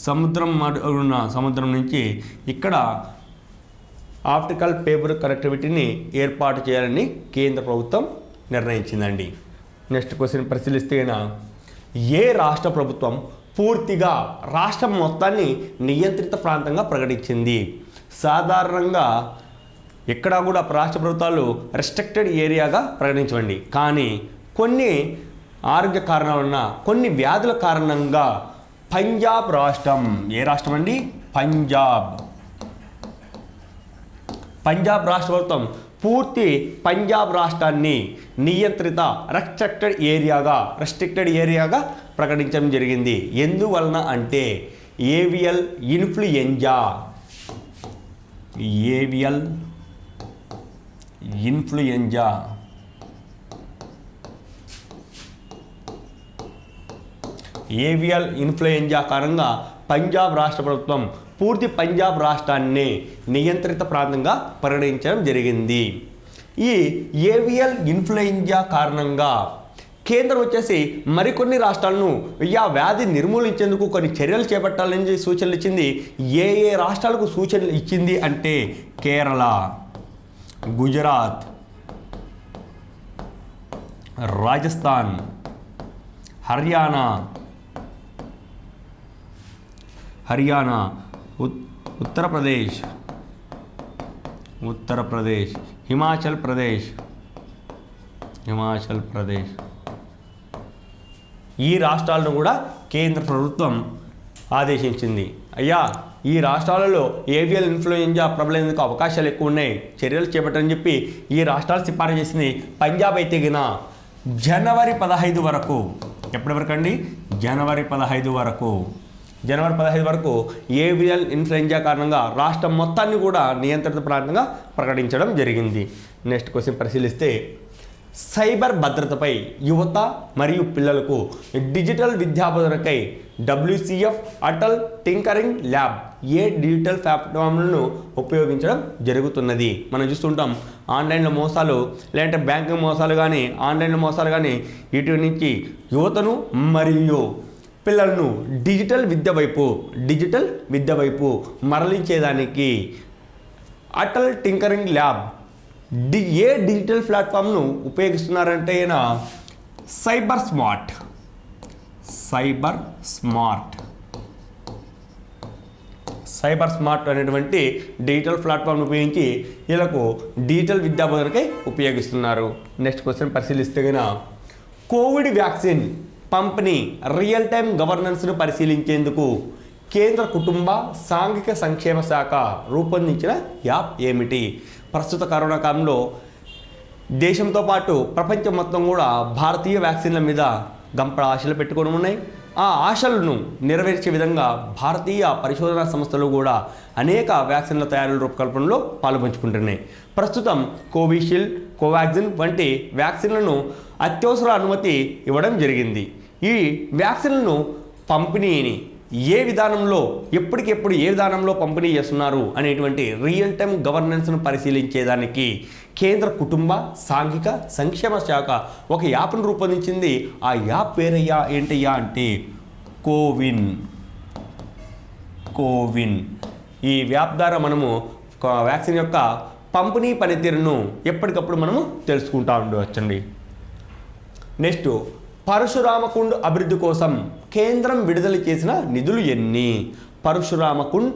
సముద్రం నుంచి ఇక్కడ ఆప్టికల్ ఫైబర్ కనెక్టివిటీని ఏర్పాటు చేయాలని కేంద్ర ప్రభుత్వం నిర్ణయించిందండి. నెక్స్ట్ క్వశ్చన్ పరిశీలిస్తేనా ఏ రాష్ట్ర ప్రభుత్వం పూర్తిగా రాష్ట్రం మొత్తాన్ని నియంత్రిత ప్రాంతంగా ప్రకటించింది? సాధారణంగా ఎక్కడా కూడా రాష్ట్ర ప్రభుత్వాలు రెస్ట్రిక్టెడ్ ఏరియాగా ప్రకటించండి. కానీ కొన్ని ఆరోగ్య కారణాల వలన కొన్ని వ్యాధుల కారణంగా పంజాబ్ రాష్ట్రం, ఏ రాష్ట్రం అండి? పంజాబ్ రాష్ట్ర ప్రభుత్వం పూర్తి పంజాబ్ రాష్ట్రాన్ని నియంత్రిత రెస్ట్రిక్టెడ్ ఏరియాగా ప్రకటించడం జరిగింది. ఎందువలన అంటే ఏవియల్ ఇన్ఫ్లుయెంజా కారణంగా పంజాబ్ రాష్ట్ర ప్రభుత్వం పూర్తి పంజాబ్ రాష్ట్రాన్ని నియంత్రిత ప్రాంతంగా ప్రకటించడం జరిగింది. ఈ ఏవియల్ ఇన్ఫ్లుయెంజా కారణంగా కేంద్రం వచ్చేసి మరికొన్ని రాష్ట్రాలను ఈ వ్యాధి నిర్మూలించేందుకు కొన్ని చర్యలు చేపట్టాలని సూచనలు ఇచ్చింది. ఏ రాష్ట్రాలకు సూచనలు ఇచ్చింది అంటే కేరళ, గుజరాత్, రాజస్థాన్, హర్యానా, ఉత్తరప్రదేశ్, హిమాచల్ ప్రదేశ్. ఈ రాష్ట్రాలను కూడా కేంద్ర ప్రభుత్వం ఆదేశించింది. అయ్యా ఈ రాష్ట్రాలలో ఏవియల్ ఇన్ఫ్లుయెంజా ప్రబలేందుకు అవకాశాలు ఎక్కువ ఉన్నాయి, చర్యలు చేపట్టని చెప్పి ఈ రాష్ట్రాలు సిఫారసు చేసింది. పంజాబ్ అయితే గిన జనవరి 15 వరకు, ఎప్పటి వరకు అండి? జనవరి 15 వరకు, జనవరి 15 వరకు ఏవియల్ ఇన్ఫ్లుయెంజా కారణంగా రాష్ట్రం మొత్తాన్ని కూడా నియంత్రిత ప్రాంతంగా ప్రకటించడం జరిగింది. నెక్స్ట్ క్వశ్చన్ పరిశీలిస్తే, సైబర్ భద్రతపై యువత మరియు పిల్లలకు డిజిటల్ విద్యాబోధనకై WCF అటల్ టింకరింగ్ ల్యాబ్ ఏ డిజిటల్ ప్లాట్ఫామ్లను ఉపయోగించడం జరుగుతున్నది. మనం చూస్తుంటాం ఆన్లైన్లో మోసాలు, లేదంటే బ్యాంకింగ్ మోసాలు కానీ, ఆన్లైన్లో మోసాలు కానీ, వీటి నుంచి యువతను మరియు పిల్లలను డిజిటల్ విద్య వైపు మరలించేదానికి అటల్ టింకరింగ్ ల్యాబ్ ఏ డిజిటల్ ప్లాట్ఫామ్ను ఉపయోగిస్తున్నారంటే సైబర్ స్మార్ట్ అనేటువంటి డిజిటల్ ప్లాట్ఫామ్ను ఉపయోగించి వీళ్ళకు డిజిటల్ విద్యాబోధనకై ఉపయోగిస్తున్నారు. నెక్స్ట్ క్వశ్చన్ పరిశీలిస్తే కనుక, కోవిడ్ వ్యాక్సిన్ పంపిణీ రియల్ టైం గవర్నెన్స్ను పరిశీలించేందుకు కేంద్ర కుటుంబ సాంఘిక సంక్షేమ శాఖ రూపొందించిన యాప్ ఏమిటి? ప్రస్తుత కరోనా కాలంలో దేశంతో పాటు ప్రపంచం మొత్తం కూడా భారతీయ వ్యాక్సిన్ల మీద గంప ఆశలు పెట్టుకొని ఉన్నాయి. ఆ ఆశలను నెరవేర్చే విధంగా భారతీయ పరిశోధనా సంస్థలు కూడా అనేక వ్యాక్సిన్ల తయారీ రూపకల్పనలో పాల్పంచుకుంటున్నాయి. ప్రస్తుతం కోవిషీల్డ్, కోవాక్సిన్ వంటి వ్యాక్సిన్లను అత్యవసర అనుమతి ఇవ్వడం జరిగింది. ఈ వ్యాక్సిన్లను పంపిణీని ఏ విధానంలో, ఎప్పటికెప్పుడు ఏ విధానంలో పంపిణీ చేస్తున్నారు అనేటువంటి రియల్ టైం గవర్నెన్స్ను పరిశీలించేదానికి కేంద్ర కుటుంబ సాంఘిక సంక్షేమ శాఖ ఒక యాప్ను రూపొందించింది. ఆ యాప్ పేరయ్యా ఏంటయ్యా అంటే కోవిన్. ఈ యాప్ ద్వారా మనము వ్యాక్సిన్ యొక్క పంపిణీ పనితీరును ఎప్పటికప్పుడు మనము తెలుసుకుంటూ ఉండవచ్చండి. నెక్స్ట్, పరశురామకుండ్ అభివృద్ధి కోసం కేంద్రం విడుదల చేసిన నిధులు ఎన్ని? పరశురామకుండ్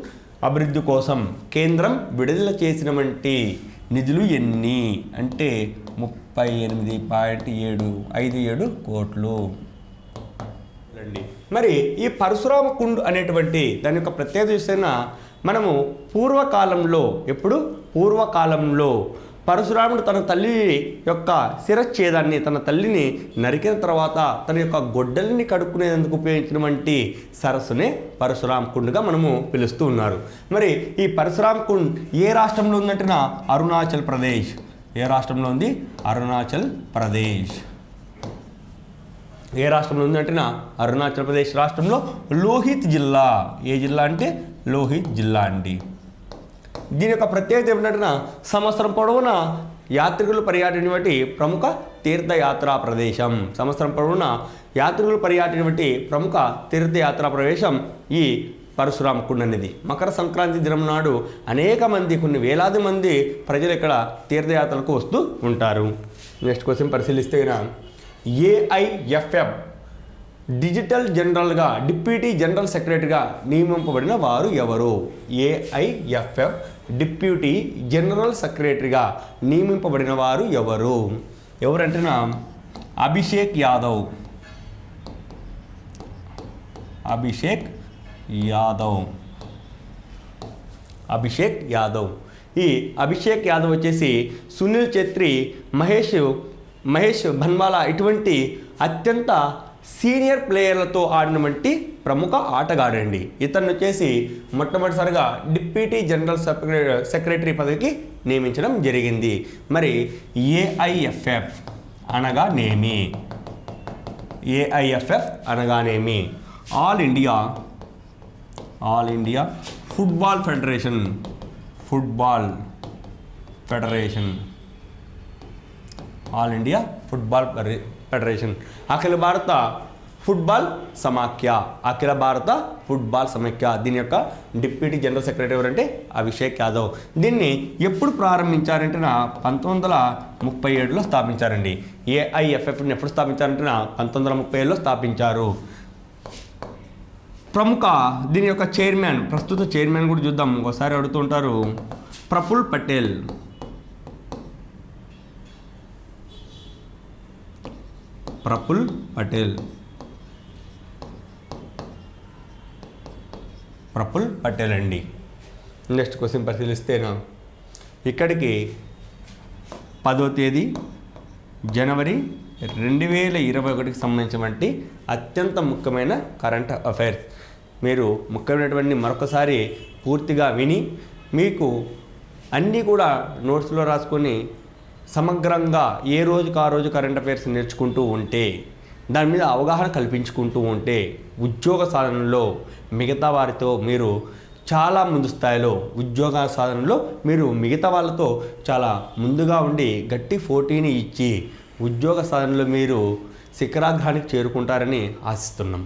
అభివృద్ధి కోసం కేంద్రం విడుదల చేసినటువంటి నిధులు ఎన్ని అంటే 38.757 కోట్లు. మరి ఈ పరశురామకుండ్ అనేటువంటి దాని యొక్క ప్రత్యేకత చూస్తే మనము పూర్వకాలంలో పరశురాముడు తన తల్లి యొక్క శిరచ్ఛేదాన్ని, తన తల్లిని నరికిన తర్వాత తన యొక్క గొడ్డలిని కడుక్కునేందుకు ఉపయోగించినటువంటి సరస్సునే పరశురామ్ కుండ్గా మనము పిలుస్తూ ఉన్నారు. మరి ఈ పరశురామ్ కుండ్ ఏ రాష్ట్రంలో ఉందంటే అరుణాచల్ ప్రదేశ్. ఏ రాష్ట్రంలో ఉంది? అరుణాచల్ ప్రదేశ్. ఏ రాష్ట్రంలో ఉందంటే అరుణాచల్ ప్రదేశ్ రాష్ట్రంలో లోహిత్ జిల్లా. ఏ జిల్లా అంటే లోహిత్ జిల్లా అండి. దీని యొక్క ప్రత్యేకత ఏమిటంటే సంవత్సరం పొడవునా యాత్రికులు పర్యటించేటువంటి ప్రముఖ తీర్థయాత్రా ప్రదేశం. సంవత్సరం పొడవునా యాత్రికులు పర్యటించేటువంటి ప్రముఖ తీర్థయాత్రా ప్రదేశం ఈ పరశురామ్ కుండ్ అనేది. మకర సంక్రాంతి దినం నాడు అనేక మంది, కొన్ని వేలాది మంది ప్రజలు ఇక్కడ తీర్థయాత్రలకు వస్తూ ఉంటారు. నెక్స్ట్ క్వశ్చన్ పరిశీలిస్తే ఏఐఎఫ్ఎఫ్ డిజిటల్ జనరల్గా డిప్యూటీ జనరల్ సెక్రటరీగా నియమింపబడిన వారు ఎవరు? ఏఐఎఫ్ఎఫ్ డిప్యూటీ జనరల్ సెక్రటరీగా నియమింపబడిన వారు ఎవరు? ఎవరంటేనా అభిషేక్ యాదవ్. ఈ అభిషేక్ యాదవ్ వచ్చేసి సునీల్ ఛెత్రి, మహేష్ భన్వాలా ఇటువంటి అత్యంత సీనియర్ ప్లేయర్లతో ఆడినటువంటి ప్రముఖ ఆటగాడండి. ఇతను వచ్చేసి మొట్టమొదటిసారిగా డిప్యూటీ జనరల్ సెక్రటరీ పదవికి నియమించడం జరిగింది. మరి ఏఐఎఫ్ఎఫ్ అనగానేమి? All India football federation. All India football federation. అఖిల భారత ఫుట్బాల్ సమాఖ్య. దీని యొక్క డిప్యూటీ జనరల్ సెక్రటరీ ఎవరంటే అభిషేక్ యాదవ్. దీన్ని ఎప్పుడు ప్రారంభించారంటే 1937లో స్థాపించారండి. ఏఐఎఫ్ఎఫ్ని ఎప్పుడు స్థాపించారంటే 1937లో స్థాపించారు. ప్రముఖ దీని యొక్క ప్రస్తుత చైర్మన్ కూడా చూద్దాం, ఒకసారి అడుగుతుంటారు. ప్రఫుల్ పటేల్. ప్రఫుల్ పటేల్ అండి. నెక్స్ట్ క్వశ్చన్ పరిశీలిస్తేనా ఇక్కడికి 10వ తేదీ జనవరి 2021కి సంబంధించినటువంటి అత్యంత ముఖ్యమైన కరెంట్ అఫైర్స్. మీరు ముఖ్యమైనటువంటి మరొకసారి పూర్తిగా విని మీకు అన్నీ కూడా నోట్స్లో రాసుకొని సమగ్రంగా ఏ రోజుకు ఆ రోజు కరెంట్ అఫైర్స్ నేర్చుకుంటూ ఉంటే, దాని మీద అవగాహన కల్పించుకుంటూ ఉంటే ఉద్యోగ సాధనలో మిగతా వారితో మీరు చాలా ముందు స్థాయిలో ఉద్యోగ సాధనలో మీరు మిగతా వాళ్ళతో చాలా ముందుగా ఉండి గట్టి పోటీని ఇచ్చి ఉద్యోగ సాధనలో మీరు శిఖరాగ్రానికి చేరుకుంటారని ఆశిస్తున్నాం.